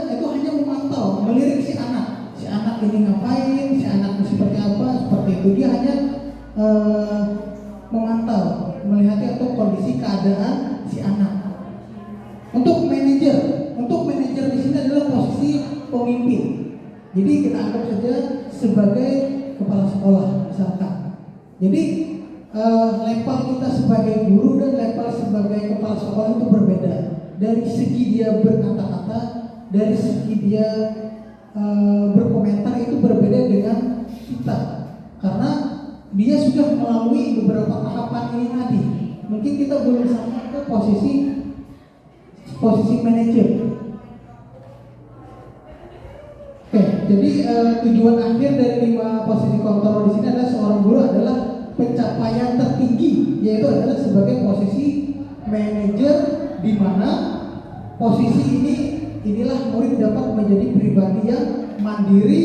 itu hanya memantau, melirik si anak ini ngapain, si anak seperti apa, seperti itu. Dia hanya memantau, melihat atau kondisi keadaan si anak. Untuk manajer di sini adalah posisi pemimpin. Jadi kita anggap saja sebagai kepala sekolah misalkan. Jadi level kita sebagai guru dan level sebagai kepala sekolah itu berbeda. Dari segi dia berkata-kata, dari segi dia berkomentar itu berbeda dengan kita. Karena dia sudah melalui beberapa tahapan ini tadi. Mungkin kita belum sampai ke posisi manajer. Oke, jadi tujuan akhir dari 5 posisi kontrol di sini adalah seorang guru adalah pencapaian tertinggi, yaitu adalah sebagai posisi manajer, di mana posisi inilah murid dapat menjadi pribadi yang mandiri,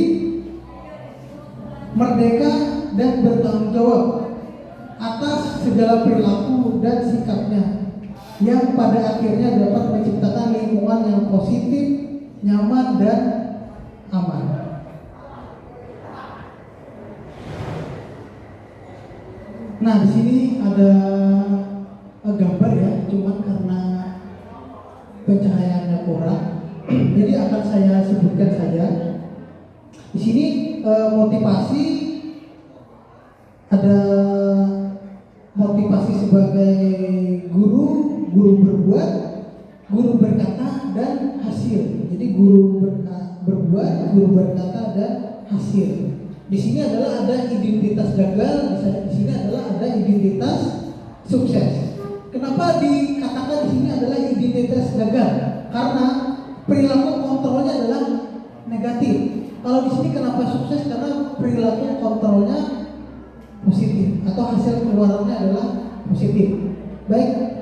merdeka, dan bertanggung jawab atas segala perilaku dan sikapnya, yang pada akhirnya dapat menciptakan lingkungan yang positif, nyaman, dan aman. Nah, di sini ada gambar ya, cuman karena pencahayaannya kurang, jadi akan saya sebutkan saja. Di sini motivasi, ada motivasi sebagai guru berbuat, guru berkata, dan hasil. Jadi guru berbuat, guru berkata, dan hasil. Di sini adalah ada identitas gagal, di sini adalah ada identitas sukses. Kenapa dikatakan di sini adalah identitas gagal? Karena perilaku kontrolnya adalah negatif. Kalau di sini kenapa sukses? Karena perilaku kontrolnya positif atau hasil keluarannya adalah positif. Baik,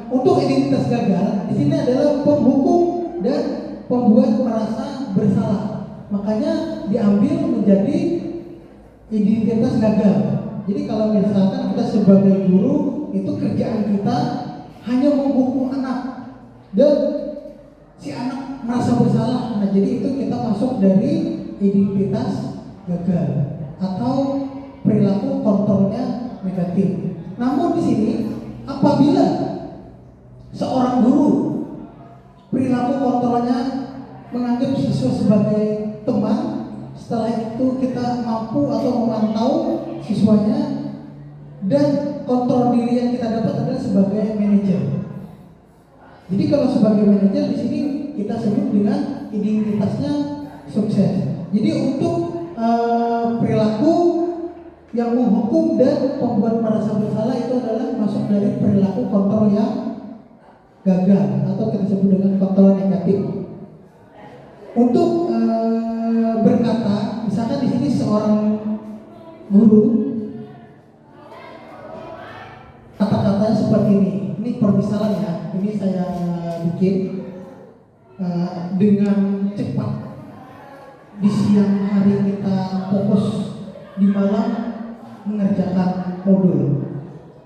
untuk identitas gagal di sini adalah penghukum dan pembuat merasa bersalah. Makanya diambil menjadi identitas gagal. Jadi kalau misalkan kita sebagai guru itu kerjaan kita hanya menghukum anak dan si anak merasa bersalah. Nah, jadi itu kita masuk dari identitas gagal atau perilaku kontrolnya negatif. Namun di sini apabila seorang guru perilaku kontrolnya menganggap siswa sebagai teman, setelah itu kita mampu atau memantau siswanya, dan kontrol diri yang kita dapat adalah sebagai manajer. Jadi kalau sebagai manajer di sini kita sebut dengan identitasnya sukses. Jadi untuk perilaku yang menghukum dan membuat merasa bersalah itu adalah masuk dari perilaku kontrol yang gagal atau kita sebut dengan kontrol negatif. Untuk berkata, misalkan di sini seorang guru kata-katanya seperti ini. Ini permisalan ya. Ini saya bikin dengan cepat. Di siang hari kita fokus, di malam mengerjakan modul.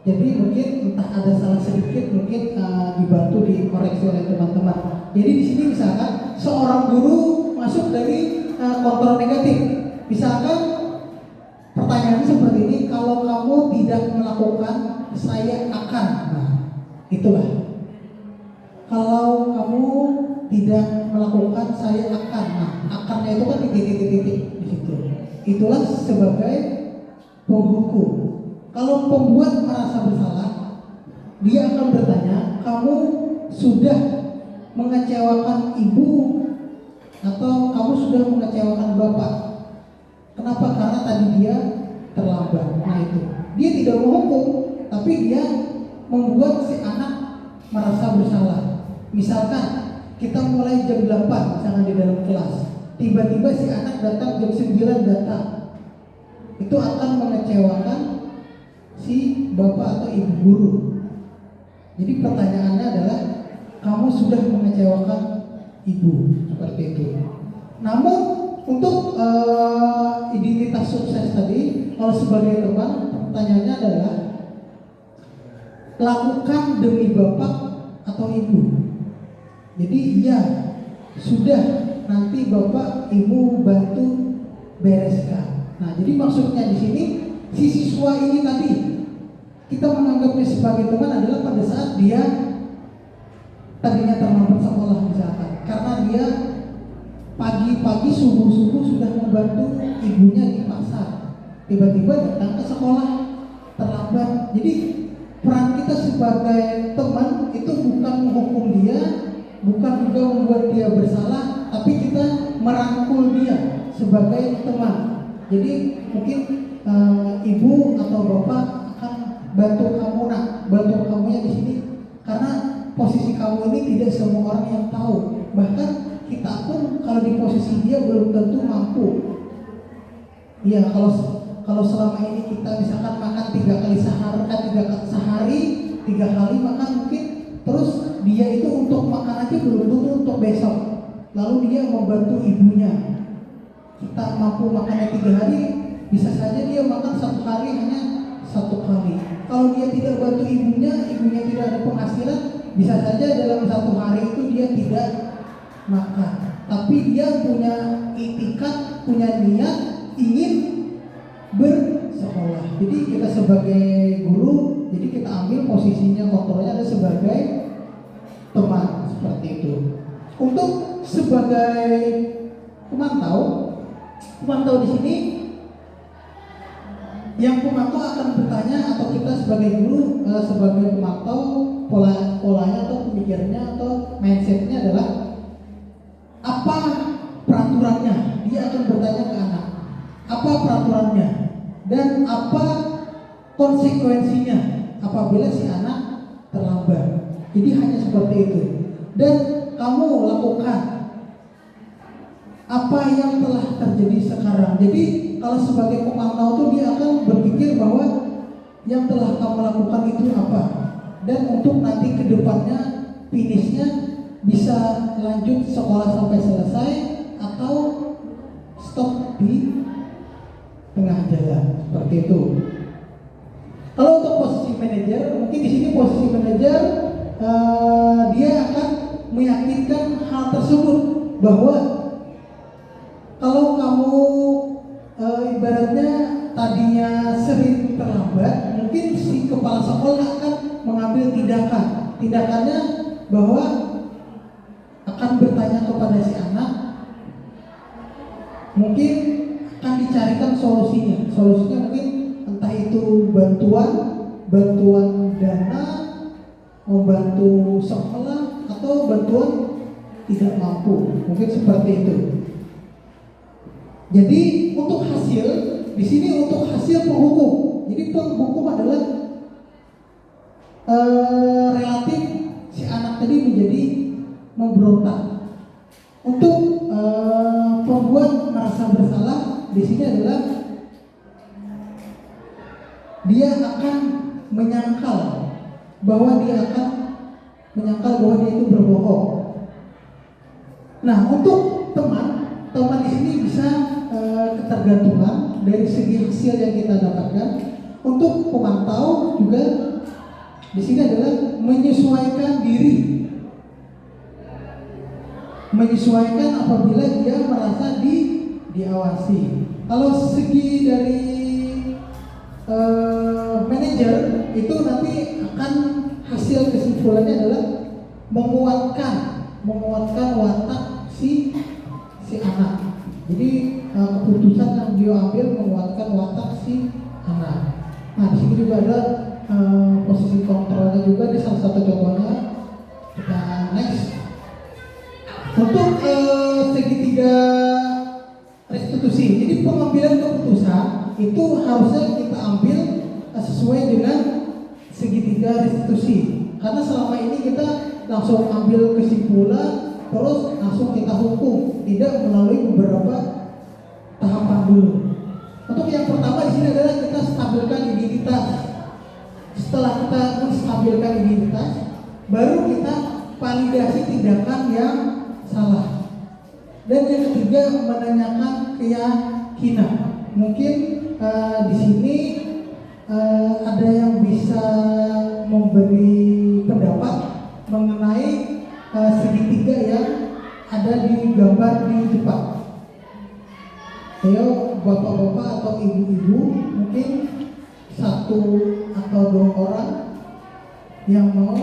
Jadi mungkin entah ada salah sedikit, mungkin dibantu dikoreksi oleh teman-teman. Jadi di sini misalkan seorang guru masuk dari kontrol negatif. Misalkan pertanyaannya seperti ini, kalau kamu tidak melakukan, saya akan. Nah, itulah. Kalau kamu tidak melakukan, saya akan. Nah, akannya itu kan di titik-titik di situ. Itulah sebagai penghukum. Kalau pembuat merasa bersalah, dia akan bertanya, kamu sudah mengecewakan ibu atau kamu sudah mengecewakan bapak? Kenapa? Karena tadi dia terlambat. Nah itu, dia tidak menghukum, tapi dia membuat si anak merasa bersalah. Misalkan kita mulai jam 8 misalnya di dalam kelas, tiba-tiba si anak datang jam 9 datang, itu akan mengecewakan si bapak atau ibu guru. Jadi pertanyaannya adalah, kamu sudah mengecewakan ibu, seperti itu. Namun untuk identitas sukses tadi, kalau sebagai teman, pertanyaannya adalah, lakukan demi bapak atau ibu. Jadi iya, sudah, nanti bapak ibu bantu bereskan. Nah, jadi maksudnya di sini si siswa ini tadi kita menganggapnya sebagai teman adalah pada saat dia tadinya terlambat sekolah misalkan, karena dia pagi-pagi subuh-subuh sudah membantu ibunya di pasar, tiba-tiba datang ke sekolah terlambat. Jadi peran kita sebagai teman itu bukan menghukum dia, bukan juga membuat dia bersalah, tapi kita merangkul dia sebagai teman. Jadi mungkin ibu atau bapak akan bantu kamu, nak, bantu kamunya di sini, karena posisi kamu ini tidak semua orang yang tahu. Bahkan kita pun kalau di posisi dia belum tentu mampu. Iya, kalau selama ini kita misalkan makan 3 kali sehari, 3 kali makan mungkin, terus dia itu untuk makan aja belum tentu untuk besok. Lalu dia membantu ibunya. Kita mampu makannya 3 hari, bisa saja dia makan 1 hari hanya 1 kali. Kalau dia tidak bantu ibunya tidak ada penghasilan, bisa saja dalam 1 hari itu dia tidak makan. Tapi dia punya itikat, punya niat ingin bersekolah. Jadi kita sebagai guru, jadi kita ambil posisinya, kontrolnya ada sebagai teman, seperti itu. Untuk sebagai pemantau di sini, yang pemantau akan bertanya, atau kita sebagai guru sebagai pemantau, polanya atau pemikirannya atau mindsetnya adalah apa peraturannya. Dia akan bertanya ke anak, apa peraturannya dan apa konsekuensinya apabila si anak terlambat. Jadi hanya seperti itu. Dan kamu lakukan apa yang telah terjadi sekarang. Jadi kalau sebagai pemantau itu dia akan berpikir bahwa yang telah kamu lakukan itu apa, dan untuk nanti ke depannya finishnya bisa lanjut sekolah sampai selesai atau stop di tengah jalan, seperti itu. Kalau untuk posisi manajer, mungkin di sini posisi manajer dia akan meyakinkan hal tersebut bahwa kalau kamu ibaratnya tadinya sering terlambat, mungkin si kepala sekolah akan mengambil tindakan. Tindakannya bahwa akan bertanya kepada si anak, mungkin akan dicarikan solusinya. Solusinya mungkin entah itu bantuan dana, membantu sekolah, atau bantuan tidak mampu, mungkin seperti itu. Jadi untuk hasil di sini untuk hasil penghukum. Jadi penghukum adalah relatif si anak tadi menjadi memberontak. Untuk pembuat merasa bersalah di sini adalah dia akan menyangkal bahwa dia itu berbohong. Nah, untuk teman di sini bisa ketergantungan dari segi hasil yang kita dapatkan. Untuk pemantau juga di sini adalah menyesuaikan diri. Menyesuaikan apabila dia merasa diawasi. Kalau segi dari manajer itu nanti akan hasil kesimpulannya adalah menguatkan watak si anak. Jadi keputusan yang dia ambil menguatkan watak si anak. Nah, di sini juga ada posisi kontrolnya juga di salah satu contohnya. Kita next. Untuk segitiga restitusi. Jadi pengambilan keputusan itu harusnya kita ambil sesuai dengan segitiga restitusi. Karena selama ini kita langsung ambil kesimpulan terus langsung kita hukum, tidak melalui beberapa tahapan dulu. Untuk yang pertama di sini adalah kita stabilkan identitas. Setelah kita menstabilkan identitas, baru kita validasi tindakan yang salah. Dan yang ketiga menanyakan keyakinan. Mungkin di sini ada yang bisa memberi pendapat mengenai segitiga yang ada di gambar di depan. Ayo bapak-bapak atau ibu-ibu, mungkin satu atau dua orang yang mau.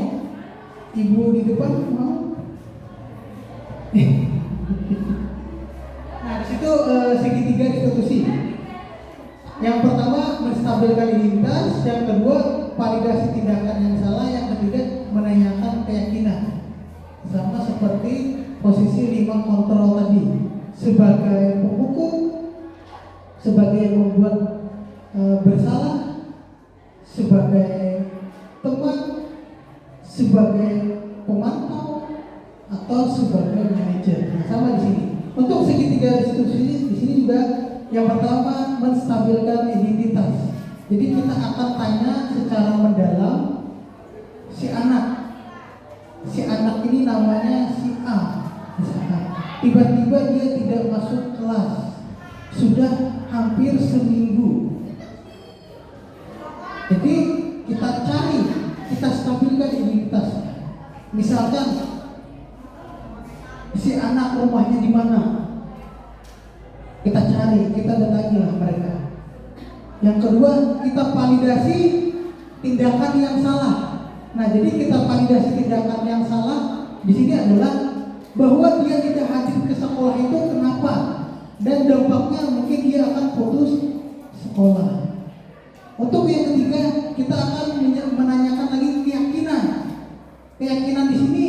Ibu di depan mau? Nah, di situ segitiga restitusi. Yang pertama menstabilkan identitas, yang kedua validasi tindakan yang salah, yang ketiga menanyakan keyakinan. Sama seperti posisi 5 kontrol tadi. Sebagai penghukum, sebagai yang membuat bersalah, sebagai teman, sebagai pemantau, atau sebagai manajer. Nah, sama di sini. Untuk segitiga restitusi di sini juga yang pertama menstabilkan identitas. Jadi kita akan tanya secara mendalam si anak. Si anak ini namanya si A. Tiba-tiba dia tidak masuk kelas. Sudah hampir seminggu. Jadi kita cari, kita stabilkan identitasnya. Misalkan si anak rumahnya di mana? Kita cari, kita datangilah mereka. Yang kedua, kita validasi tindakan yang salah. Nah, jadi kita validasi tindakan yang salah di sini adalah bahwa dia tidak hadir ke sekolah itu kenapa? Dan dampaknya mungkin dia akan putus sekolah. Untuk yang ketiga, kita akan menanyakan lagi keyakinan. Keyakinan di sini,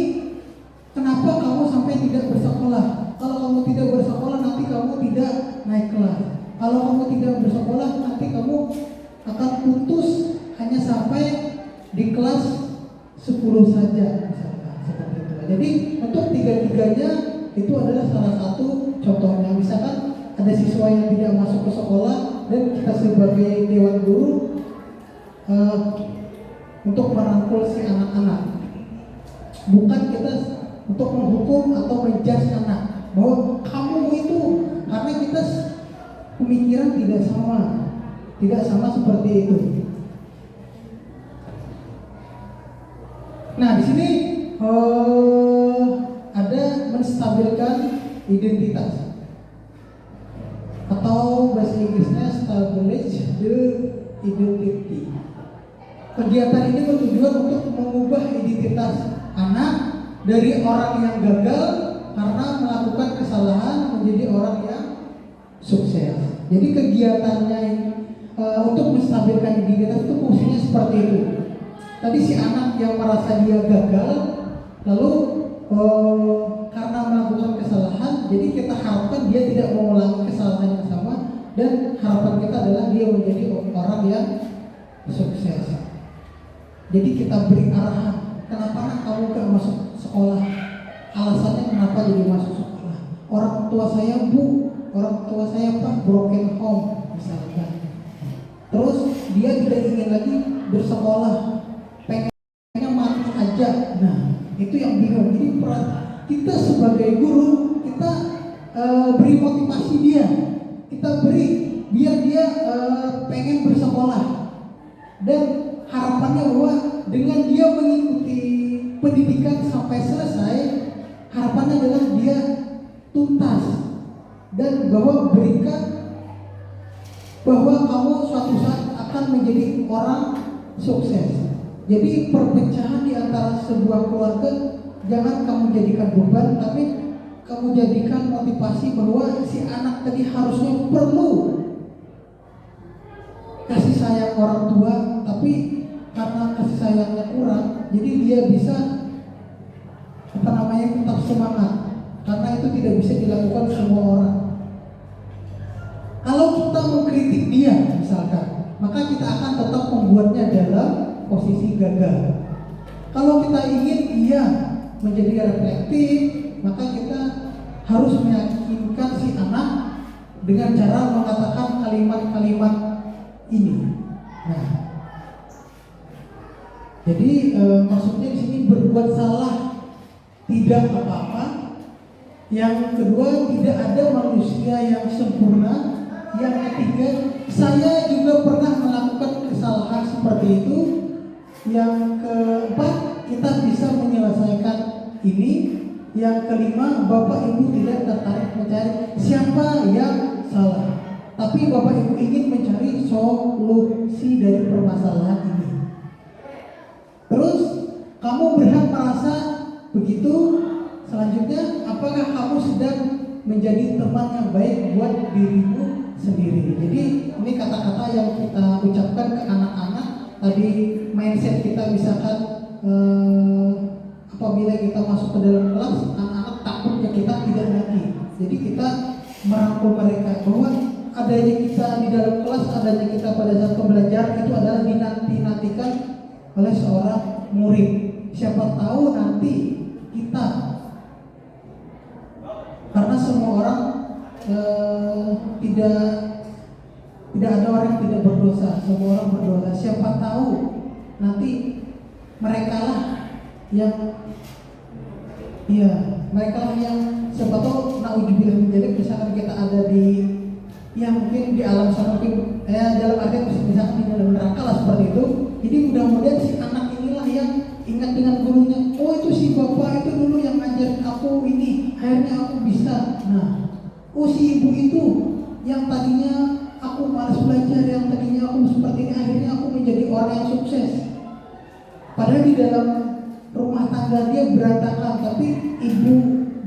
kenapa kamu sampai tidak bersekolah? Kalau kamu tidak bersekolah, nanti kamu tidak naik kelas. Kalau kamu tidak bersekolah, nanti kamu akan putus hanya sampai di kelas 10 saja, misalkan seperti itu. Jadi untuk tiga-tiganya itu adalah salah satu contohnya. Misalkan ada siswa yang tidak masuk ke sekolah dan kita sebagai dewan guru untuk merangkul si anak-anak, bukan kita untuk menghukum atau menjudge anak bahwa kamu itu, karena kita pemikiran tidak sama seperti itu. Nah, di sini ada menstabilkan identitas atau bahasa Inggrisnya establish the identity. Kegiatan ini bertujuan untuk mengubah identitas anak dari orang yang gagal karena melakukan kesalahan menjadi orang yang sukses. Jadi kegiatannya untuk menstabilkan identitas itu fungsinya seperti itu. Tadi si anak yang merasa dia gagal, lalu karena melakukan kesalahan, jadi kita harapkan dia tidak mengulangi kesalahan yang sama, dan harapan kita adalah dia menjadi orang yang sukses. Jadi kita beri arahan, kenapa anak kamu gak masuk sekolah? Alasannya kenapa jadi masuk sekolah? Orang tua saya bu, orang tua saya pak, broken home misalkan. Terus dia tidak ingin lagi bersekolah, pengennya mati aja. Nah, itu yang bingung. Jadi kita sebagai guru, kita beri motivasi dia, kita beri biar dia pengen bersekolah, dan harapannya bahwa dengan dia mengikuti pendidikan sampai selesai, harapannya adalah dia tuntas, dan bahwa berikan bahwa kamu suatu saat akan menjadi orang sukses. Jadi perpecahan di antara sebuah keluarga jangan kamu jadikan beban, tapi kamu jadikan motivasi bahwa si anak tadi harusnya perlu kasih sayang orang tua, tapi karena kasih sayangnya kurang, jadi dia bisa tetap semangat, karena itu tidak bisa dilakukan semua orang. Kalau kita mengkritik dia misalkan, maka kita akan tetap membuatnya dalam posisi gagal. Kalau kita ingin dia menjadi reflektif, maka kita harus meyakinkan si anak dengan cara mengatakan kalimat-kalimat ini. Nah, jadi maksudnya di sini berbuat salah tidak apa-apa. Yang kedua, tidak ada manusia yang sempurna. Yang ketiga, saya juga pernah melakukan kesalahan seperti itu. Yang keempat, kita bisa menyelesaikan ini. Yang kelima, Bapak Ibu tidak tertarik mencari siapa yang salah, tapi Bapak Ibu ingin mencari solusi dari permasalahan ini. Terus kamu berhak merasa begitu. Selanjutnya, apakah kamu sedang menjadi teman yang baik buat dirimu sendiri? Jadi ini kata-kata yang kita ucapkan ke anak-anak. Tadi mindset kita misalkan apabila kita masuk ke dalam kelas, anak-anak takutnya kita tidak lagi. Jadi kita merangkul mereka bahwa adanya kita di dalam kelas, adanya kita pada saat pembelajaran itu adalah dinanti-nantikan oleh seorang murid. Siapa tahu nanti kita, karena semua orang tidak ada orang yang tidak berdosa, semua orang berdosa. Siapa tahu nanti mereka lah yang mereka lah yang siapa tahu naudzubillah menjadi, misalkan kita ada di mungkin di alam sana, mungkin dalam artian misalkan di dalam neraka lah seperti itu. Jadi mudah-mudahan si anak inilah yang ingat dengan gurunya, oh itu si bapak itu dulu yang ngajar aku ini, akhirnya aku bisa. Nah, oh si ibu itu yang tadinya aku malas belajar, yang tadinya aku seperti ini, akhirnya aku menjadi orang yang sukses. Padahal di dalam rumah tangga dia berantakan, tapi ibu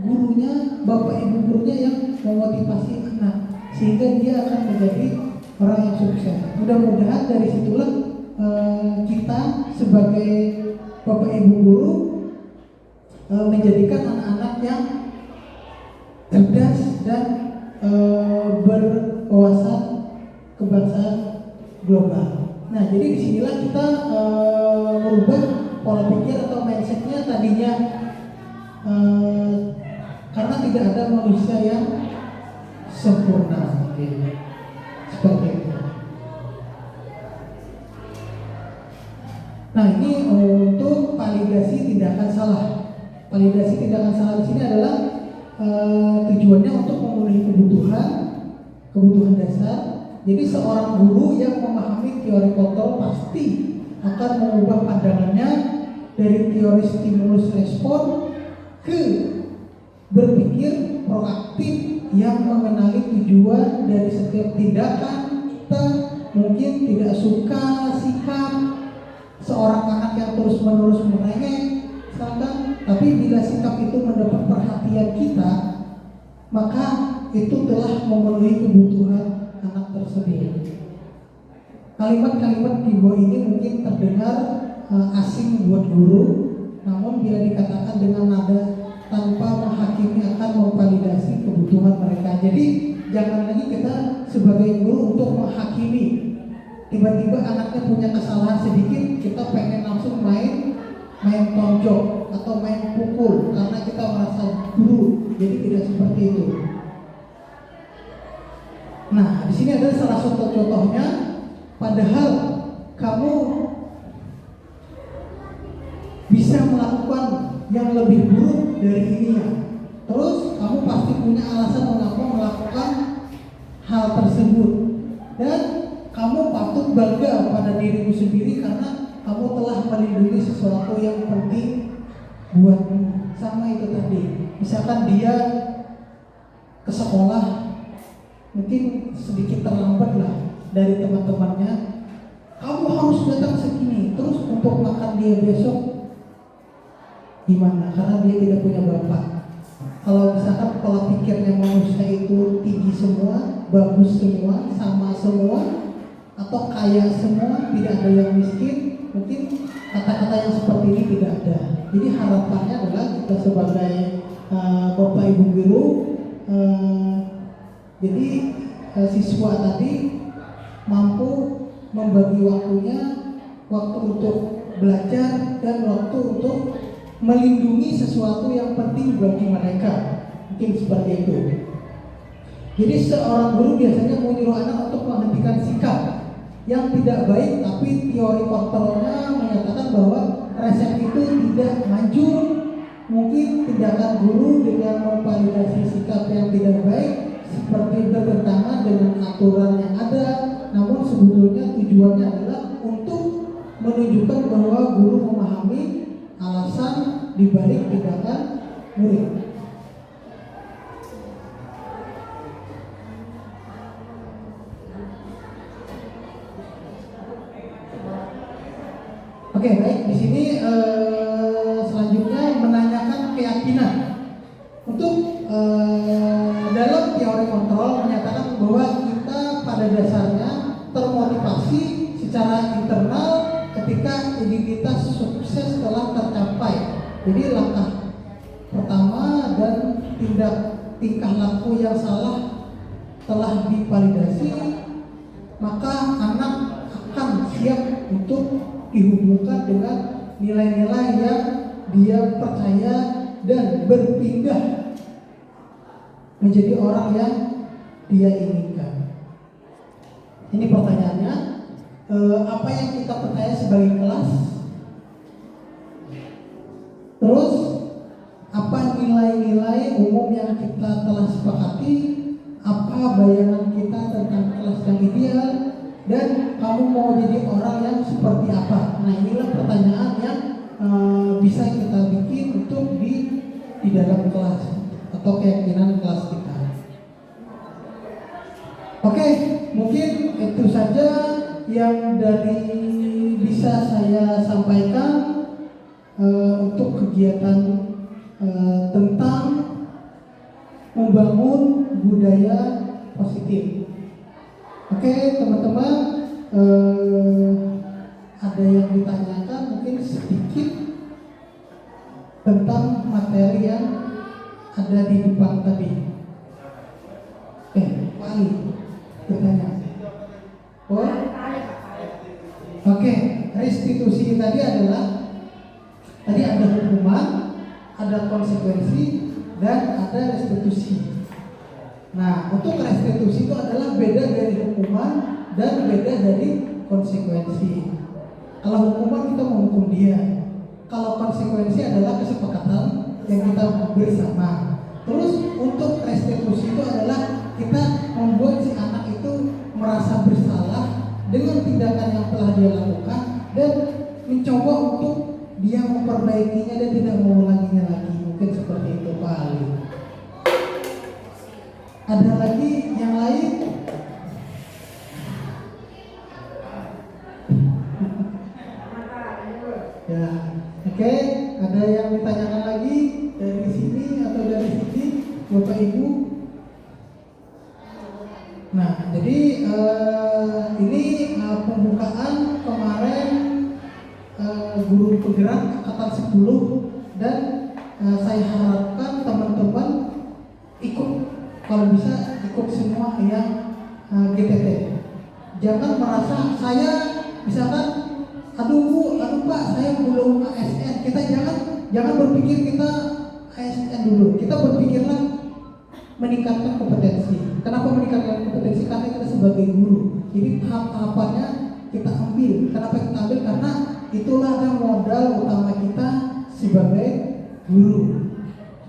gurunya, bapak ibu gurunya yang memotivasi anak, sehingga dia akan menjadi orang yang sukses. Mudah-mudahan dari situlah kita sebagai bapak ibu guru menjadikan anak-anak yang cerdas dan berwawasan kebangsaan global. Nah, jadi disinilah kita merubah pola pikir atau mindsetnya. Tadinya karena tidak ada manusia yang sempurna, seperti itu. Nah, ini untuk validasi tindakan salah. Validasi tindakan salah di sini adalah tujuannya untuk memenuhi kebutuhan dasar. Jadi seorang guru yang memahami teori kontrol pasti akan mengubah pandangannya dari teori stimulus respon ke berpikir proaktif yang mengenali tujuan dari setiap tindakan kita. Mungkin tidak suka sikap seorang anak yang terus-menerus merengek misalkan, tapi bila sikap itu mendapat perhatian kita, maka itu telah memenuhi kebutuhan anak tersebut. Kalimat-kalimat di bawah ini mungkin terdengar asing buat guru, namun bila dikatakan dengan nada tanpa menghakimi akan memvalidasi kebutuhan mereka. Jadi jangan lagi kita sebagai guru untuk menghakimi. Tiba-tiba anaknya punya kesalahan sedikit, kita pengen langsung main tonjok atau main pukul karena kita merasa guru. Jadi tidak seperti itu. Nah, di sini ada salah satu contohnya. Padahal kamu bisa melakukan yang lebih buruk dari ini ya. Terus kamu pasti punya alasan mengapa melakukan hal tersebut. Dan kamu patut bangga pada dirimu sendiri karena kamu telah melindungi sesuatu yang penting buatmu. Sama itu tadi. Misalkan dia ke sekolah mungkin sedikit terlambat lah dari teman-temannya. Kamu harus datang segini. Terus untuk makan dia besok gimana? Karena dia tidak punya bapak. Kalau misalkan pola pikirnya manusia itu tinggi semua, bagus semua, sama semua, atau kaya semua, tidak ada yang miskin, mungkin kata-kata yang seperti ini tidak ada. Jadi harapannya adalah kita sebagai bapak ibu guru, jadi siswa tadi mampu membagi waktunya, waktu untuk belajar dan waktu untuk melindungi sesuatu yang penting bagi mereka. Mungkin seperti itu. Jadi seorang guru biasanya menyuruh anak untuk menghentikan sikap yang tidak baik, tapi teori kontrolnya menyatakan bahwa resep itu tidak manjur. Mungkin tindakan guru dengan memvalidasi sikap yang tidak baik seperti bertentangan dengan aturan yang ada, namun sebetulnya tujuannya adalah untuk menunjukkan bahwa guru memahami alasan dibalik tindakan murid. Oke, baik. Di sini selanjutnya menanyakan keyakinan. Untuk dalam teori kontrol menyatakan bahwa kita pada dasarnya termotivasi secara internal ketika identitas sukses telah tercapai. Jadi langkah pertama dan tingkah laku yang salah telah divalidasi, maka anak akan siap untuk dihubungkan dengan nilai-nilai yang dia percaya dan berpindah menjadi orang yang dia inginkan. Ini pertanyaannya, apa yang kita percaya sebagai kelas? Terus apa nilai-nilai umum yang kita telah sepakati? Apa bayangan kita tentang kelas yang ideal? Dan kamu mau jadi orang yang seperti apa? Nah, inilah pertanyaan yang bisa kita bikin untuk di dalam kelas atau keyakinan kelas kita. Oke, mungkin itu saja yang bisa saya sampaikan untuk kegiatan tentang membangun budaya positif. Oke, teman-teman, ada yang ditanyakan mungkin sedikit tentang materi yang ada di depan tadi. Wali bertanya. Oh, oke, restitusi tadi adalah ada hukuman, ada konsekuensi, dan ada restitusi. Nah, untuk restitusi itu adalah beda dari hukuman dan beda dari konsekuensi. Kalau hukuman kita menghukum dia, kalau konsekuensi adalah kesepakatan yang kita bersama. Terus untuk restitusi itu adalah kita membuat si anak itu merasa bersalah dengan tindakan yang telah dia lakukan dan mencoba untuk dia memperbaikinya dan tidak mengulanginya lagi. Mungkin seperti itu Pak Ali. Ada lagi yang lain? Ya, oke. Ada yang ditanyakan lagi dari sini atau dari sini, Bapak Ibu? Nah, jadi ini pembukaan kemarin guru penggerak angkatan 10 dan saya harapkan teman-teman ikut, kalau bisa ikut semua yang GTT. Jangan merasa saya misalkan aduh Pak saya belum ASN. Kita jangan berpikir kita ASN dulu. Kita berpikirlah meningkatkan kompetensi. Kenapa meningkatkan kompetensi? Karena kita sebagai guru. Jadi tahap-tahapannya kita ambil. Kenapa kita ambil? Karena itulah ada modal utama kita sebagai guru.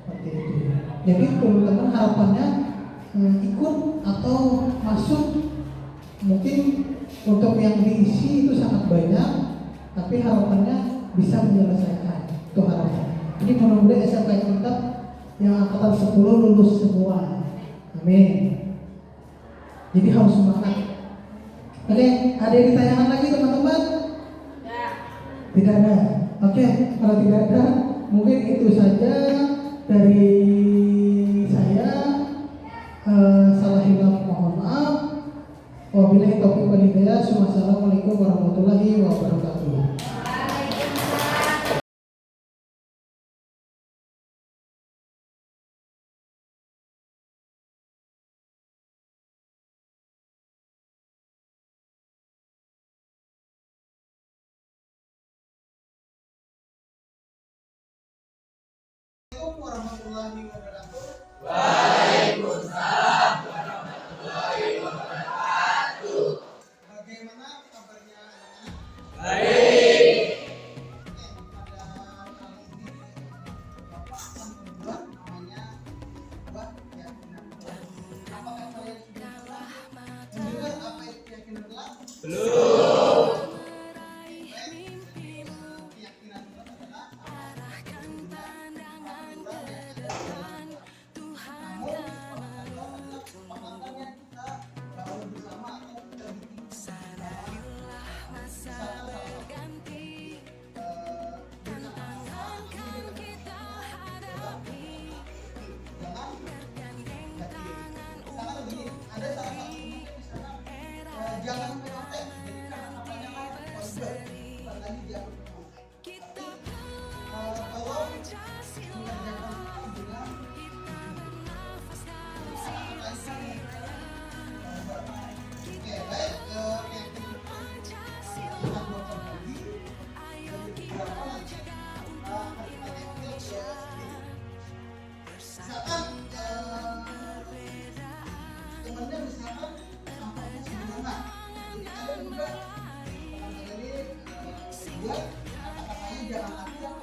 Seperti itu. Jadi teman-teman harapannya ikut atau masuk. Mungkin untuk yang diisi itu sangat banyak, tapi harapannya bisa menyelesaikan. Itu harapannya. Jadi mudah-mudahan SMK kita yang angkatan 10 lulus semua. Amin. Jadi harus semangat. Oke, ada yang ditanyakan lagi teman-teman? Ya. Tidak ada. Oke, kalau tidak ada, mungkin itu saja dari saya. Salah hilaf mohon maaf. Wabillahi taufiq wal hidayah. Wassalamualaikum warahmatullahi wabarakatuh. Assalamualaikum warahmatullahi wabarakatuh. Waalaikumsalam warahmatullahi wabarakatuh. Bagaimana kabarnya anak-anak? Baik. Pada kali ini Bapak akan membuat namanya sebuah keyakinan Tuhan. Apakah kalian sudah mendengar apa itu keyakinan Tuhan? Belum. Keyakinan Tuhan adalah jangan menontek, jadi apa-apanya korban, lagi jangan menontek. Kalau mengerjakan dengan oke, baik, kita buatkan lagi beberapa nanti misalkan temannya misalkan sampahnya sederhana, jadi ada juga teman-teman ini buat kata-katanya jangan lagi yang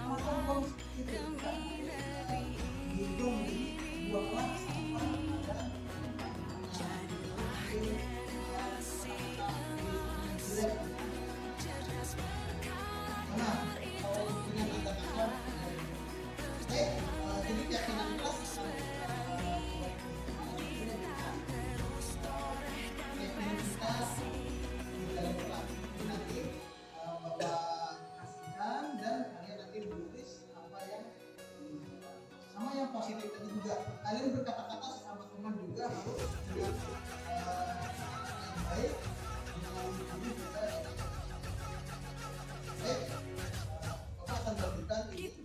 makan gitu kan, gitu buanglah sampah pada nah, kalau dengan kata-kata jadi keyakinan kelas positif itu juga kalian berkata-kata sama teman juga harus dengan yang baik dengan diri juga baik. Bapak akan berikan ini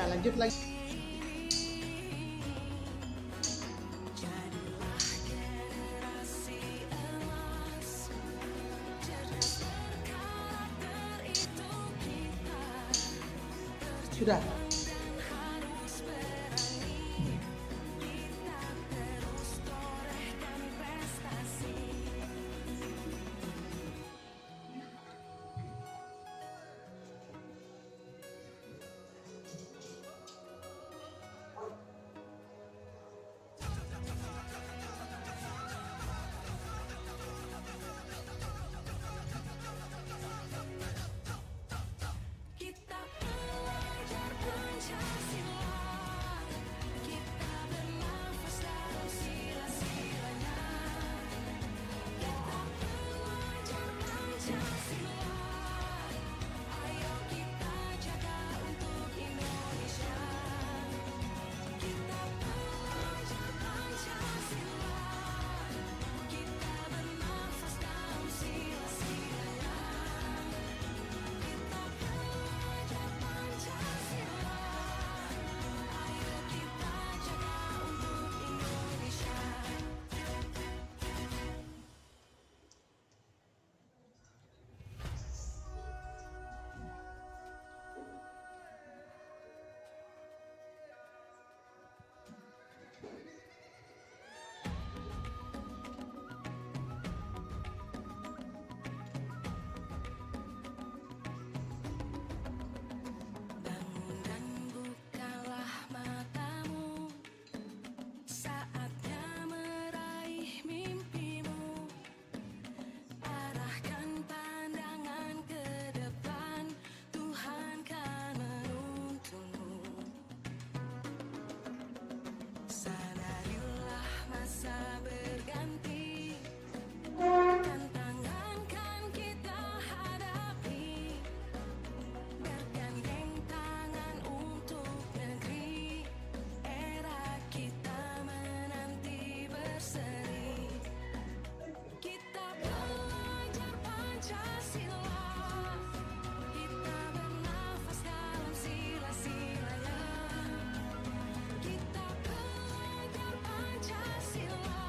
Ya, lanjut lagi. Sudah. Kita pelajar Pancasila, kita bernafas dalam sila-silanya. Kita pelajar Pancasila, ayo kita jaga untuk Indonesia. Kita pelajar Pancasila, kita bernafas dalam sila-silanya. Kita pelajar Pancasila, ayo kita jaga untuk Indonesia. Bangun dan bukalah matamu, saatnya meraih mimpimu. Arahkan pandangan ke depan, Tuhan kan menuntunmu. Sadarilah masa berganti, tantangan kan kita hadapi. Bergandeng tangan untuk negeri, era kita menanti berseri. Kita pelajar Pancasila, kita bernafas dalam sila-silanya. Kita pelajar Pancasila,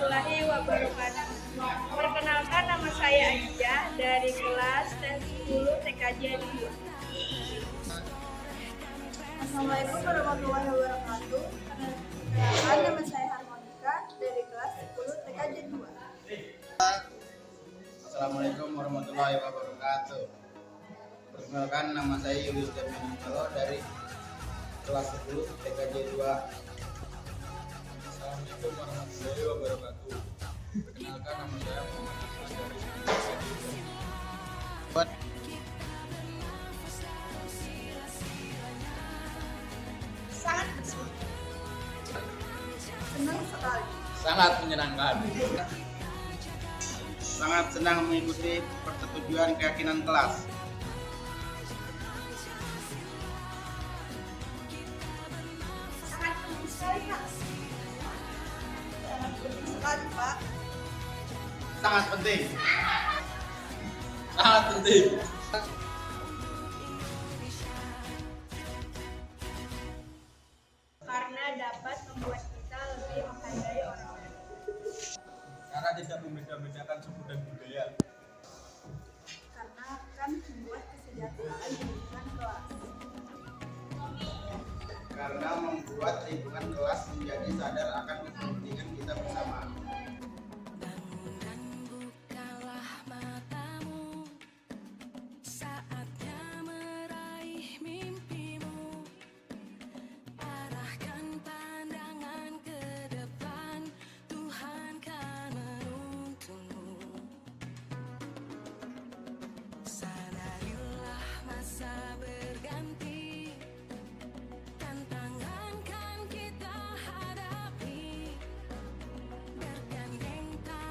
warahmatullahi wabarakatuh. Perkenalkan, nama saya Aisyah dari kelas 10 TKJ 2. Assalamualaikum warahmatullahi wabarakatuh. Perkenalkan, nama saya Harmonika dari kelas 10 TKJ 2. Assalamualaikum warahmatullahi wabarakatuh. Perkenalkan, nama saya Yulius Jaminantoro dari kelas 10 TKJ 2. Assalamualaikum warahmatullahi wabarakatuh. Perkenalkan, nama saya Muhammad Isman dari TKJ 2. Sangat bersyukur. Senang sekali. Sangat menyenangkan. Sangat senang mengikuti persetujuan keyakinan kelas. Sangat penting sekali, Pak. Sangat penting sekali, Pak. Sangat penting. Sangat penting. Karena dapat membuat kita lebih menghargai orang lain. Karena tidak membeda-bedakan suku dan budaya. Karena akan membuat kesejahteraan di lingkungan kelas. Karena membuat lingkungan kelas menjadi sadar akan kepentingan kita bersama.